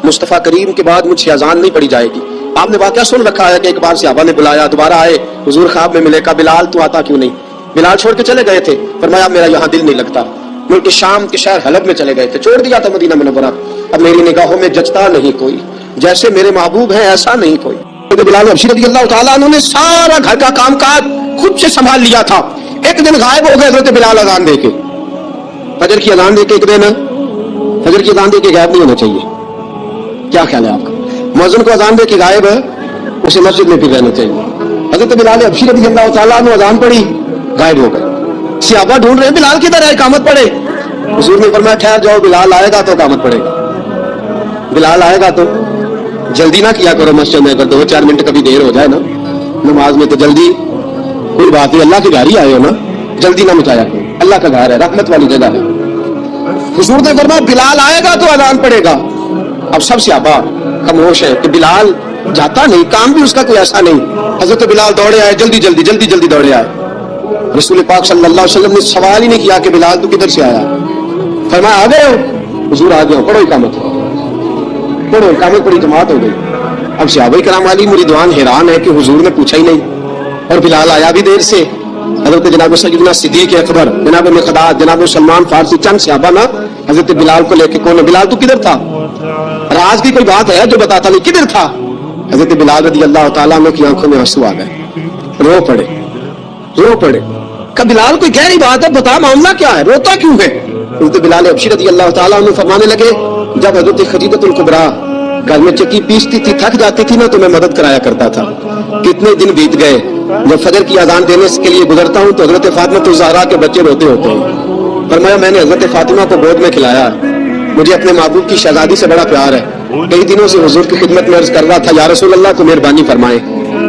Speaker 2: مصطفیٰ کریم کے بعد مجھ سے اذان نہیں پڑی جائے گی. آپ نے واقعہ سن رکھا ہے کہ ایک بار صحابہ نے بلایا, دوبارہ آئے, حضور خواب میں ملے, کہا بلال تو آتا کیوں نہیں؟ بلال چھوڑ کے چلے گئے تھے. فرمایا میرا یہاں دل نہیں لگتا. ملک شام کے شہر حلب میں چلے گئے تھے, چھوڑ دیا تھا مدینہ منورہ, اب میری نگاہوں میں جچتا نہیں کوئی, جیسے میرے محبوب ہیں ایسا نہیں کوئی. بلال حبشی رضی اللہ تعالیٰ عنہ نے سارا گھر کا کام کاج خود سے سنبھال لیا تھا. ایک دن غائب ہو گئے حضرت بلال اذان دے کے, فجر کی اذان دے کے. ایک دن فجر کی اذان دے کے غائب نہیں ہونا چاہیے, کیا خیال ہے آپ کا؟ مؤذن کو اذان دے کے غائب ہے, اسے مسجد میں پھر رہنا چاہیے. حضرت بلال حبشی رضی اللہ تعالیٰ عنہ اذان پڑھی, غائب ہو گئے. صحابہ ڈھونڈ رہے ہیں بلال کدھر ہے, اقامت پڑھے. حضور نے فرمایا ٹھہر جاؤ, بلال آئے گا تو اقامت پڑھے گا, بلال آئے گا تو. جلدی نہ کیا کرو مسجد میں, اگر 2-4 منٹ کبھی دیر ہو جائے نا نماز میں تو جلدی کوئی بات نہیں, اللہ کی گھر ہی آئے ہو نا, جلدی نہ مچایا کرو, اللہ کا گھر ہے, رحمت والی جگہ ہے. حضور نے فرمایا بلال آئے گا تو اذان پڑھے گا. اب سب صحابہ خاموش ہے کہ بلال جاتا نہیں, کام بھی اس کا کوئی ایسا نہیں. حضرت بلال دوڑے آئے, جلدی دوڑے آئے. رسول پاک صلی اللہ علیہ وسلم نے سوال ہی نہیں کیا کہ بلال تو کدھر سے آیا, فرمایا آ گئے ہو؟ حضور آ گئے ہو, پڑھو اقامت, پڑھو اقامت, پڑھی جماعت ہو گئی. اب صحابہ کرام علی مریدوان حیران ہے کہ حضور نے پوچھا ہی نہیں اور بلال آیا بھی دیر سے. حضرت جناب سیدنا صدیق اکبر, جناب مقداد, جناب سلمان فارسی, چند صحابہ نا حضرت بلال کو لے کے, کون ہے بلال تو کدھر تھا؟ راز کی کوئی بات ہے جو بتاتا نہیں, کدھر تھا؟ حضرت بلال رضی اللہ تعالیٰ عنہ کی آنکھوں میں آنسو آ گئے, رو پڑے. کہ بلال کوئی گہری بات ہے, بتا معاملہ کیا ہے, روتا کیوں ہے؟ حضرت بلال حبشی رضی اللہ تعالیٰ عنہ فرمانے لگے جب حضرت خدیجہ الکبریٰ گھر میں چکی پیستی تھی, تھک جاتی تھی نا, تو میں مدد کرایا کرتا تھا. کتنے دن بیت گئے, جب فجر کی اذان دینے کے لیے گزرتا ہوں تو حضرت فاطمہ الزہرا کے بچے روتے ہوتے ہیں. فرمایا میں نے حضرت فاطمہ کو گود میں کھلایا, مجھے اپنے محبوب کی شہزادی سے بڑا پیار ہے. کئی دنوں سے حضور کی خدمت میں عرض کر رہا تھا یا رسول اللہ کو مہربانی فرمائیں.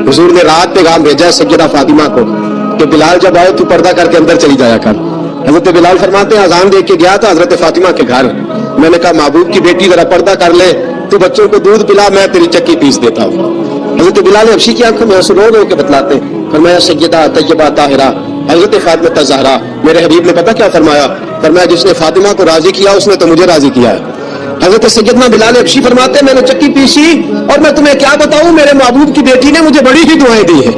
Speaker 2: حضور نے رات پیغام بھیجا سیدہ فاطمہ کو کہ بلال جب آئے تو پردہ کر کے اندر چلی جایا کر. حضرت بلال فرماتے ہیں اذان دے کے گیا تھا حضرت فاطمہ کے گھر, میں نے کہا محبوب کی بیٹی ذرا پردہ کر لے, تو بچوں کو دودھ پلا, میں تیری چکی پیس دیتا ہوں. حضرت بلال حبشی کی آنکھوں میں رو کے بتلاتے ہیں. فرمایا سیدہ طیبہ طاہرہ حضرت فاطمہ الزہرا, میرے حبیب نے پتہ کیا فرمایا؟ فرمایا جس نے فاطمہ کو راضی کیا اس نے تو مجھے راضی کیا ہے. حضرت سیدنا بلال حبشی فرماتے ہیں میں نے چکی پیسی اور میں تمہیں کیا بتاؤں, میرے محبوب کی بیٹی نے مجھے بڑی ہی دعائیں دی ہیں.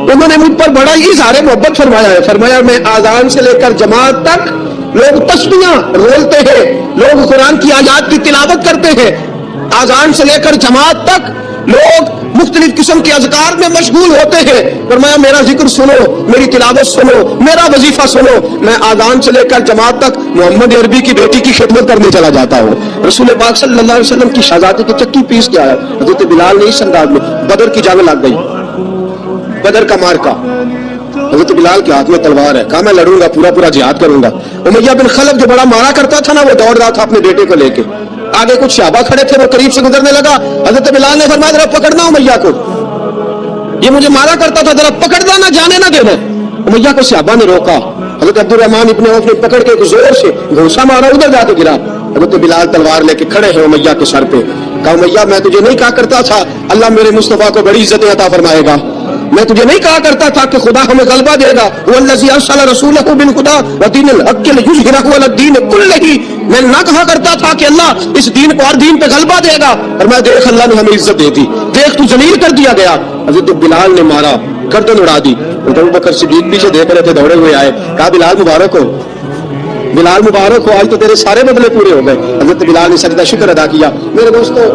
Speaker 2: उन्होंने मुझ पर बड़ा ही इज़हार मोहब्बत फरमाया है। फरमाया मैं आजान से लेकर जमात तक लोग तस्बीहां बोलते हैं, लोग कुरान की आयत की तिलावत करते हैं। आजान से लेकर जमात तक लोग मुख्तलिफ किस्म के अज़कार में मशगूल होते हैं। फरमाया मेरा जिक्र सुनो, मेरी तिलावत सुनो, मेरा वजीफा सुनो। मैं आजान से लेकर जमात तक मोहम्मद अरबी की बेटी की खिदमत करने चला जाता हूँ। रसूल पाक सल्लल्लाहु अलैहि वसल्लम की शहजादी की चक्की पीस के आया। हज़रत बिलाल ने इस अंदाज में, बदर की जंग लग गई, बदर का मार्का, हज़रत बिलाल के हाथ में तलवार है, कहा मैं लड़ूंगा, पूरा पूरा जिहाद करूंगा। उमैया बिन खलफ जो बड़ा मारा करता था ना, वो दौड़ रहा था अपने बेटे को लेके। आगे कुछ सहाबा खड़े थे, वो करीब से गुजरने लगा। हज़रत बिलाल ने फरमाया जरा पकड़ना उमैया को, ये मुझे मारा करता था, जरा पकड़ना, ना जाने ना देना। उमैया को सहाबा ने रोका। हज़रत अब्दुर्रहमान इब्न औफ ने पकड़ के जोर से घूंसा मारा, उधर जाके गिरा। हज़रत बिलाल तलवार लेके खड़े हैं उमैया के सर पे। कहा उमैया मैं तुझे नहीं कहा करता था अल्लाह मेरे मुस्तफा को बड़ी इज्जत अता फरमाएगा? मैं तुझे नहीं कहा करता था कि खुदा हमें गलबा देगा? वल्लज़ी अरसल रसूलहु बिल हुदा व दीनिल हक़्क़ि लियुज़हिरहु अला दीन कुल्लिही। मैं ना कहा करता था कि अल्लाह इस दीन को हर दीन पे गलबा देगा, और मैं देख अल्लाह ने हमें इज्जत दे दी, देख तू जलील कर दिया गया। हज़रत बिलाल ने मारा, गर्दन उड़ा दी। अबू बकर सिद्दीक पीछे देख रहे थे, दौड़े हुए आए, कहा बिलाल मुबारक हो, बिलाल मुबारक हो, आज तो तेरे सारे बदले पूरे हो गए। हज़रत बिलाल ने सजदा शुक्र अदा किया। मेरे दोस्तों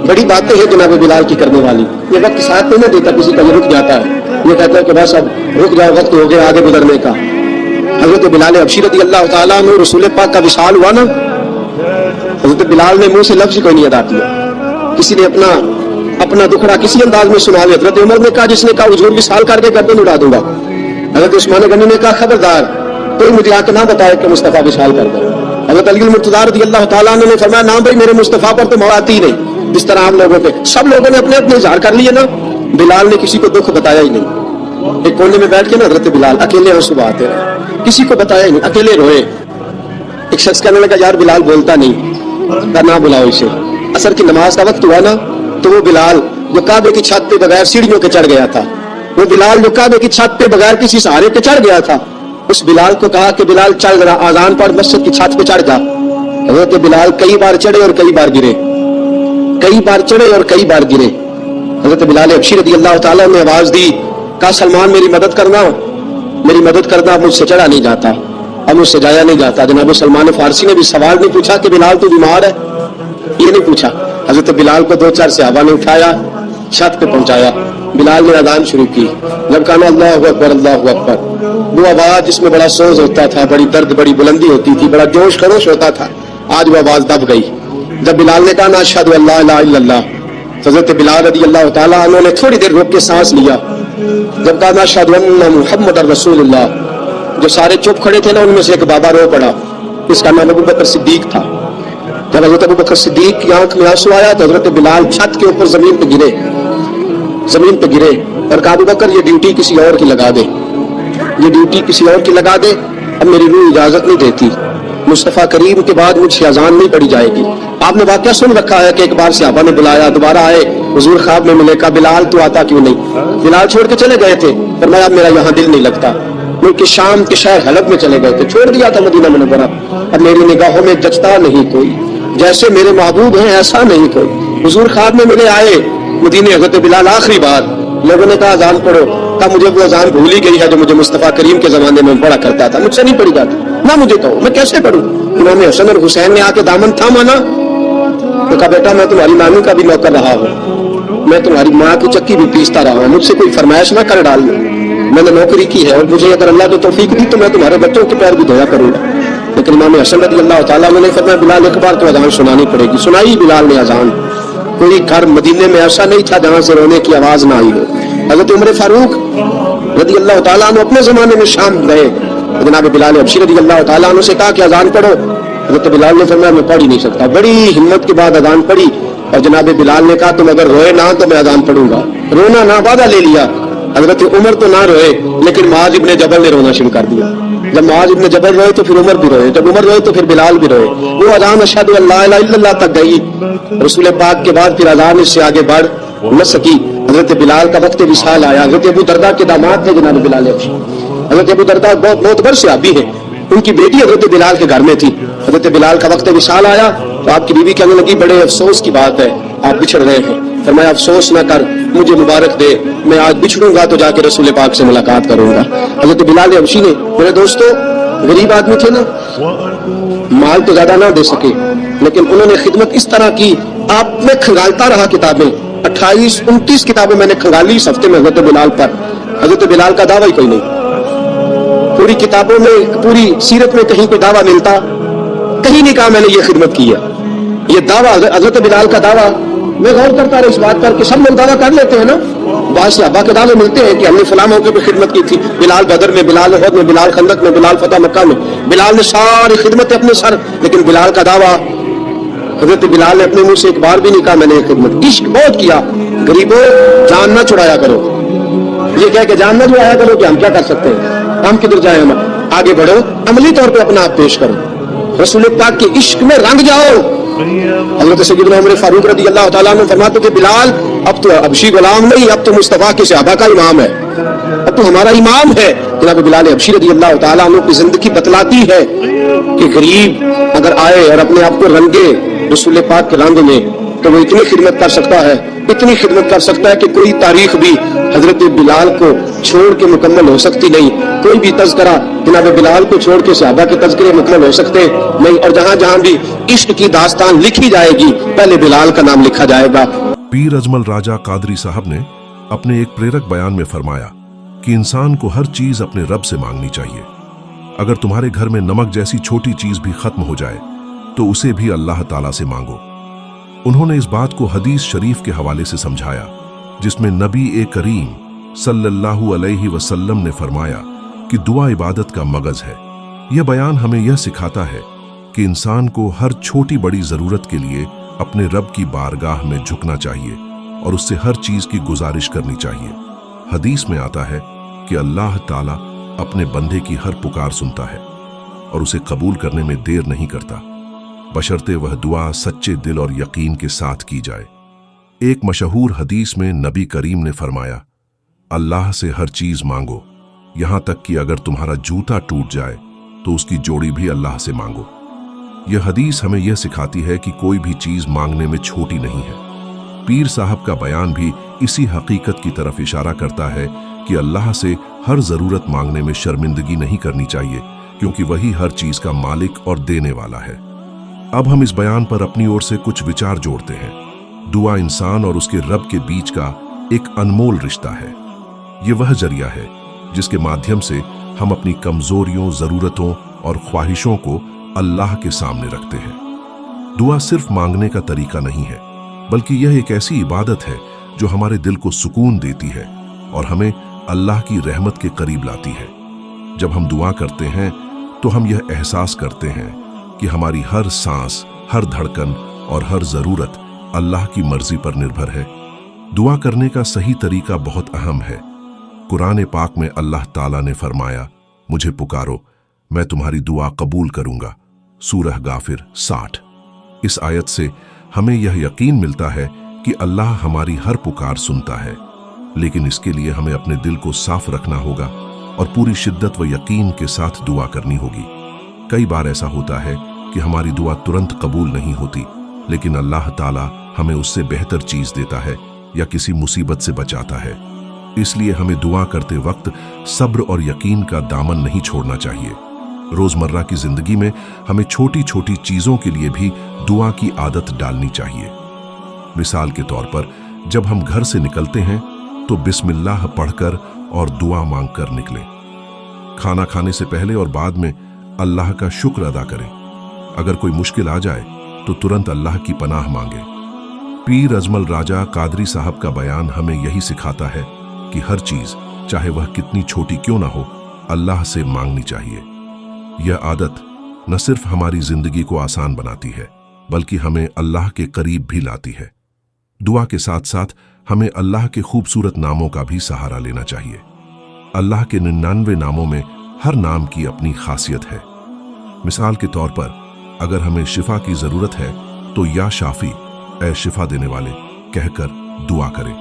Speaker 2: बड़ी बातें हैं जनाब बिलाल की करने वाली। ये वक्त साथ नहीं देता किसी का, ये रुक जाता है, ये कहता है कि बस अब रुक जाओ, वक्त हो गया आगे गुजरने का। हज़रत बिलाल हबशी रज़ी अल्लाह ताला अन्हु, रसूल पाक का विशाल हुआ ना, हज़रत बिलाल ने मुंह से लफ्ज़ कोई नहीं अदा किया। किसी ने अपना दुखड़ा किसी अंदाज में सुना लिया। हज़रत उमर ने कहा, जिसने कहा हुजूर विशाल करके गर्दन उड़ा दूंगा। हज़रत उस्मान गनी ने कहा खबरदार कोई मुझे आके ना बताए कि मुस्तफ़ा विशाल कर दे। हज़रत अली मुर्तज़ा रज़ी अल्लाह ताला अन्हु ने फरमाया ना भाई, मेरे मुस्तफ़ा पर तो मौत आती नहीं। जिस तरह हम लोगों पे सब लोगों ने अपने अपने इज़हार कर लिए ना, बिलाल ने किसी को दुख बताया ही नहीं। एक कोने में बैठ के ना हज़रत बिलाल अकेले आंसू बहाते रहे, किसी को बताया ही नहीं, अकेले रोए। एक शख्स कहने लगा यार बिलाल बोलता नहीं, ना बुलाओ इसे। असर की नमाज का वक्त हुआ ना, तो वो बिलाल जो काबे की छत पे बगैर सीढ़ियों के चढ़ गया था, वो बिलाल जो काबे की छत पे बगैर किसी सहारे के चढ़ गया था, उस बिलाल को कहा कि बिलाल चल जरा, आजान पर मस्जिद की छत पे चढ़ जा। हज़रत बिलाल कई बार चढ़े और कई बार गिरे, कई बार चढ़े और कई बार गिरे। हज़रत बिलाल हबशी रज़ी अल्लाह ताला ने आवाज दी, कहा सलमान मेरी मदद करना, मेरी मदद करना, मुझसे चढ़ा नहीं जाता, अब मुझसे जाया नहीं जाता। जनाब सलमान फारसी ने भी सवाल नहीं पूछा कि बिलाल तू बीमार है, ये नहीं पूछा। हज़रत बिलाल को दो चार सहाबा ने उठाया, छत पे पहुंचाया। बिलाल ने अज़ान शुरू की। जब कहा अल्लाहु अकबर अल्लाहु अकबर, वो आवाज जिसमें बड़ा सोज होता था, बड़ी दर्द, बड़ी बुलंदी होती थी, बड़ा जोश खरोश होता था, आज वो आवाज दब गई। जब बिलाल ने कहा ना अशहदु अल्ला इलाहा इल्लल्लाह, हज़रत बिलाल रज़ी अल्लाह ताला अन्हु ने थोड़ी देर रुक के सांस लिया। जब कहा ना अशहदु अन्ना मुहम्मदर रसूलुल्लाह, जो सारे चुप खड़े थे ना, उनमें से एक बाबा रो पड़ा, इसका नाम अबू बकर सिद्दीक था। जब हज़रत अबू बकर सिद्दीक की आंख में आंसू आया तो हज़रत बिलाल छत के ऊपर जमीन पे गिरे, जमीन पे गिरे और कहा अबू बकर ये ड्यूटी किसी और की लगा दे, ये ड्यूटी किसी और की लगा दे, अब मेरी रूह इजाजत नहीं देती, मुस्तफ़ा करीम के बाद मुझसे अजान नहीं पड़ी जाएगी। आपने वाकया सुन रखा है कि एक बार सहाबा ने बुलाया, दोबारा आए, हुजूर ख्वाब में मिले, कहा बिलाल तू आता क्यों नहीं? बिलाल छोड़ के चले गए थे, फरमाया मेरा यहाँ दिल नहीं लगता। मुल्क शाम के शहर हलब में चले गए थे, छोड़ दिया था मदीना मुनव्वरा, अब मेरी निगाहों में जचता नहीं कोई, जैसे मेरे महबूब हैं ऐसा नहीं कोई। हुजूर ख्वाब में मिले, आए मदीने, हज़रत बिलाल आखिरी बार, लोगों ने कहा अजान पढ़ो, कहा मुझे वो अजान भूल ही गई है जो मुझे मुस्तफ़ा करीम के जमाने में पढ़ा करता था, मुझसे नहीं पढ़ी जाती, ना मुझे कहो मैं कैसे पढ़ूं। इमाम हसन और हुसैन ने आके दामन थामा ना, तो कहा बेटा मैं तुम्हारी नानी का भी नौकर रहा हूँ, मैं तुम्हारी माँ की चक्की भी पीसता रहा हूँ, मुझसे कोई फरमाइश ना कर डालना, मैंने नौकरी की है और मुझे अगर अल्लाह ने तौफीक दी तो मैं तुम्हारे बच्चों के पैर भी धोया करूंगा। लेकिन इमाम हसन रज़ी अल्लाह ताला ने फरमाया बिलाल एक बार तो अजान सुनानी पड़ेगी। सुनाई बिलाल ने अजान। कोई घर मदीने में ऐसा नहीं था जहां से रोने की आवाज ना आई हो। हज़रत उमर फारूक रज़ी अल्लाह ताला ने अपने जमाने में शाम गए, जनाब बिलाल हबशी रज़ी अल्लाह ताला ने से कहा कि अजान पढ़ो। हज़रत बिलाल ने फरमाया मैं पढ़ ही नहीं सकता। बड़ी हिम्मत के बाद अजान पढ़ी और जनाब बिलाल ने कहा तुम अगर रोए ना तो मैं अजान पढ़ूंगा। रोना ना, वादा ले लिया। हज़रत उमर तो ना रोए, लेकिन मुआज़ इब्न जबल ने रोना शुरू कर दिया। जब मुआज़ इब्न जबल रोए तो फिर उमर भी रोए, जब उमर रोए तो फिर बिलाल भी रोए। वो अजान अशहदु अल्ला इलाहा इल्लल्लाह तक गई। रसूल पाक के बाद फिर अजान इससे आगे बढ़ न सकी। हज़रत बिलाल का वक्त विसाल आया। हज़रत अबू दरदा के दामाद थे जनाब बिलाल हबशी। हज़रत अबू दरदा बहुत बड़े सहाबी है, उनकी बेटी हज़रत बिलाल के घर में थी। हज़रत बिलाल का वक्त विसाल आया तो आपकी बीवी कहने लगी बड़े अफसोस की बात है आप बिछड़ रहे हैं। फरमाया अफसोस न कर, मुझे मुबारक दे, मैं आज बिछड़ूंगा तो जाके रसूल पाक से मुलाकात करूंगा। हजरत बिलाल हबशी ने, मेरे दोस्तों, गरीब आदमी थे ना, माल तो ज्यादा ना दे सके, लेकिन उन्होंने खिदमत इस तरह की, आप में खंगालता रहा किताबें, 28-29 किताबें मैंने खंगाली इस हफ्ते में हजरत बिलाल पर। हजरत बिलाल का दावा ही कोई नहीं, पूरी किताबों में, पूरी सीरत में कहीं कोई दावा मिलता, कहीं नहीं कहा मैंने ये खिदमत की है। ये दावा हजरत बिलाल का दावा, मैं गौर करता रहा इस बात पर कि सब लोग दावा कर लेते हैं ना, बाद सहाबा के दावे मिलते हैं कि हमने फलां मौके पर खिदमत की थी, बिलाल बदर में, बिलाल उहद में, बिलाल खंदक में, बिलाल फतह मक्का में, बिलाल ने सारी खिदमत अपने सर, लेकिन बिलाल का दावा, हजरत बिलाल ने अपने मुंह से एक बार भी नहीं कहा मैंने ये खिदमत। इश्क बहुत किया, गरीबों जान ना छुड़ाया करो, ये कह के जान ना छुड़ाया करो कि हम क्या कर सकते हैं, हम किधर जाए, हम आगे बढ़ो, अमली तौर पर अपना आप पेश करो, रसूल पाक के इश्क में रंग जाओ। हज़रत सैयदना उमर फारूक रज़ी अल्लाह तआला अन्हु फरमाते थे, बिलाल अब तो हबशी गुलाम नहीं, अब तो मुस्तफा के सहाबा का इमाम है, अब तो हमारा इमाम है। जनाब बिलाल हबशी रज़ी अल्लाह तआला अन्हु की जिंदगी बतलाती है कि गरीब अगर आए और अपने आप को रंगे रसूल पाक के रंग में, तो वो इतनी खिदमत कर सकता है, इतनी खिदमत कर सकता है कि कोई तारीख भी हजरत बिलाल को छोड़ के मुकम्मल हो सकती नहीं, कोई भी तज़किरा जनाब बिलाल को छोड़ के सहाबा के तज़किरे मुकम्मल हो सकते नहीं। और जहां जहां भी इश्क की दास्तान लिखी जाएगी, पहले बिलाल का नाम लिखा जाएगा।
Speaker 3: पीर अजमल राजा कादरी साहब ने अपने एक प्रेरक बयान में फरमाया कि इंसान को हर चीज अपने रब से मांगनी चाहिए। अगर तुम्हारे घर में नमक जैसी छोटी चीज भी खत्म हो जाए तो उसे भी अल्लाह ताला से मांगो। उन्होंने इस बात को हदीस शरीफ के हवाले से समझाया, जिसमें नबी ए करीम सल्लल्लाहु अलैहि वसल्लम ने फरमाया कि दुआ इबादत का मगज है। यह बयान हमें यह सिखाता है कि इंसान को हर छोटी बड़ी जरूरत के लिए अपने रब की बारगाह में झुकना चाहिए और उससे हर चीज की गुजारिश करनी चाहिए। हदीस में आता है कि अल्लाह ताला अपने बंदे की हर पुकार सुनता है और उसे कबूल करने में देर नहीं करता, बशर्ते वह दुआ सच्चे दिल और यकीन के साथ की जाए। एक मशहूर हदीस में नबी करीम ने फरमाया, अल्लाह से हर चीज मांगो, यहां तक कि अगर तुम्हारा जूता टूट जाए तो उसकी जोड़ी भी अल्लाह से मांगो। यह हदीस हमें यह सिखाती है कि कोई भी चीज मांगने में छोटी नहीं है। पीर साहब का बयान भी इसी हकीकत की तरफ इशारा करता है कि अल्लाह से हर जरूरत मांगने में शर्मिंदगी नहीं करनी चाहिए, क्योंकि वही हर चीज का मालिक और देने वाला है। अब हम इस बयान पर अपनी ओर से कुछ विचार जोड़ते हैं। दुआ इंसान और उसके रब के बीच का एक अनमोल रिश्ता है। ये वह जरिया है जिसके माध्यम से हम अपनी कमजोरियों, जरूरतों और ख्वाहिशों को अल्लाह के सामने रखते हैं। दुआ सिर्फ मांगने का तरीका नहीं है, बल्कि यह एक ऐसी इबादत है जो हमारे दिल को सुकून देती है और हमें अल्लाह की रहमत के करीब लाती है। जब हम दुआ करते हैं तो हम यह एहसास करते हैं कि हमारी हर सांस, हर धड़कन और हर जरूरत अल्लाह की मर्जी पर निर्भर है। दुआ करने का सही तरीका बहुत अहम है। कुरान पाक में अल्लाह ताला ने फरमाया, मुझे पुकारो, मैं तुम्हारी दुआ कबूल करूंगा। सूरह गाफिर 60। इस आयत से हमें यह यकीन मिलता है कि अल्लाह हमारी हर पुकार सुनता है, लेकिन इसके लिए हमें अपने दिल को साफ रखना होगा और पूरी शिद्दत व यकीन के साथ दुआ करनी होगी। कई बार ऐसा होता है कि हमारी दुआ तुरंत कबूल नहीं होती, लेकिन अल्लाह ताला हमें उससे बेहतर चीज देता है या किसी मुसीबत से बचाता है। इसलिए हमें दुआ करते वक्त सब्र और यकीन का दामन नहीं छोड़ना चाहिए। रोजमर्रा की जिंदगी में हमें छोटी छोटी चीजों के लिए भी दुआ की आदत डालनी चाहिए। मिसाल के तौर पर जब हम घर से निकलते हैं तो बिस्मिल्लाह पढ़कर और दुआ मांगकर निकलें। खाना खाने से पहले और बाद में अल्लाह का शुक्र अदा करें। अगर कोई मुश्किल आ जाए तो तुरंत अल्लाह की पनाह मांगे। पीर अजमल राजा कादरी साहब का बयान हमें यही सिखाता है कि हर चीज, चाहे वह कितनी छोटी क्यों ना हो, अल्लाह से मांगनी चाहिए। यह आदत न सिर्फ हमारी जिंदगी को आसान बनाती है, बल्कि हमें अल्लाह के करीब भी लाती है। दुआ के साथ साथ हमें अल्लाह के खूबसूरत नामों का भी सहारा लेना चाहिए। अल्लाह के 99 नामों में हर नाम की अपनी खासियत है। मिसाल के तौर पर अगर हमें शिफा की जरूरत है तो या शाफी, ए शिफा देने वाले कहकर दुआ करें।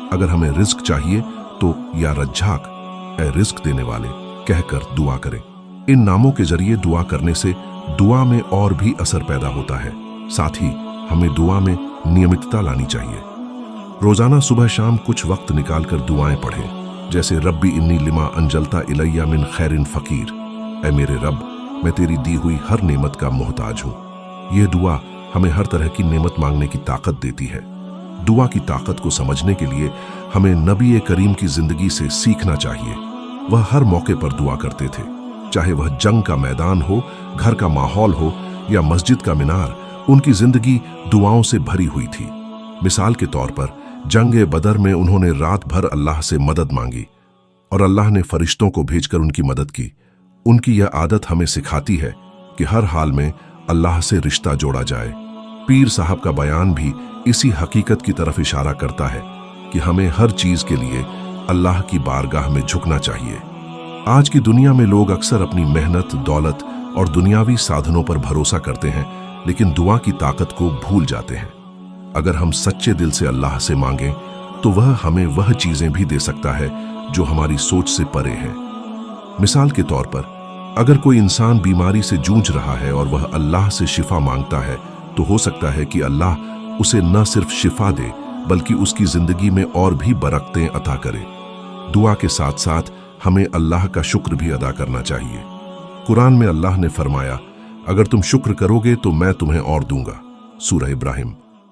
Speaker 3: अगर हमें रिज्क चाहिए तो या रज्जाक, ए रिज्क देने वाले कहकर दुआ करें। इन नामों के जरिए दुआ करने से दुआ में और भी असर पैदा होता है। साथ ही हमें दुआ में नियमितता लानी चाहिए। रोजाना सुबह शाम कुछ वक्त निकालकर दुआएं पढ़ें, जैसे रब्बी इन्नी लिमा अंजलता इलैया मिन खैरिन फकीर, ऐ मेरे रब, मैं तेरी दी हुई हर नेमत का मोहताज हूँ। यह दुआ हमें हर तरह की नेमत मांगने की ताकत देती है। दुआ की ताकत को समझने के लिए हमें नबी करीम की जिंदगी से सीखना चाहिए। वह हर मौके पर दुआ करते थे, चाहे वह जंग का मैदान हो, घर का माहौल हो या मस्जिद का मीनार, उनकी जिंदगी दुआओं से भरी हुई थी। मिसाल के तौर पर जंग बदर में उन्होंने रात भर अल्लाह से मदद मांगी और अल्लाह ने फरिश्तों को भेजकर उनकी मदद की। उनकी यह आदत हमें सिखाती है कि हर हाल में अल्लाह से रिश्ता जोड़ा जाए। पीर साहब का बयान भी इसी हकीकत की तरफ इशारा करता है कि हमें हर चीज के लिए अल्लाह की बारगाह में झुकना चाहिए। आज की दुनिया में लोग अक्सर अपनी मेहनत, दौलत और दुनियावी साधनों पर भरोसा करते हैं, लेकिन दुआ की ताकत को भूल जाते हैं। अगर हम सच्चे दिल से अल्लाह से मांगें तो वह हमें वह चीजें भी दे सकता है जो हमारी सोच से परे हैं। मिसाल के तौर पर अगर कोई इंसान बीमारी से जूझ रहा है और वह अल्लाह से शिफा मांगता है, तो हो सकता है कि अल्लाह उसे न सिर्फ शिफा दे बल्कि उसकी जिंदगी में और भी बरकतें अता करे। दुआ के साथ साथ हमें अल्लाह का शुक्र भी अदा करना चाहिए। कुरान में अल्लाह ने फरमाया, अगर तुम शुक्र करोगे तो मैं तुम्हें और दूंगा। सूरह इब्राहिम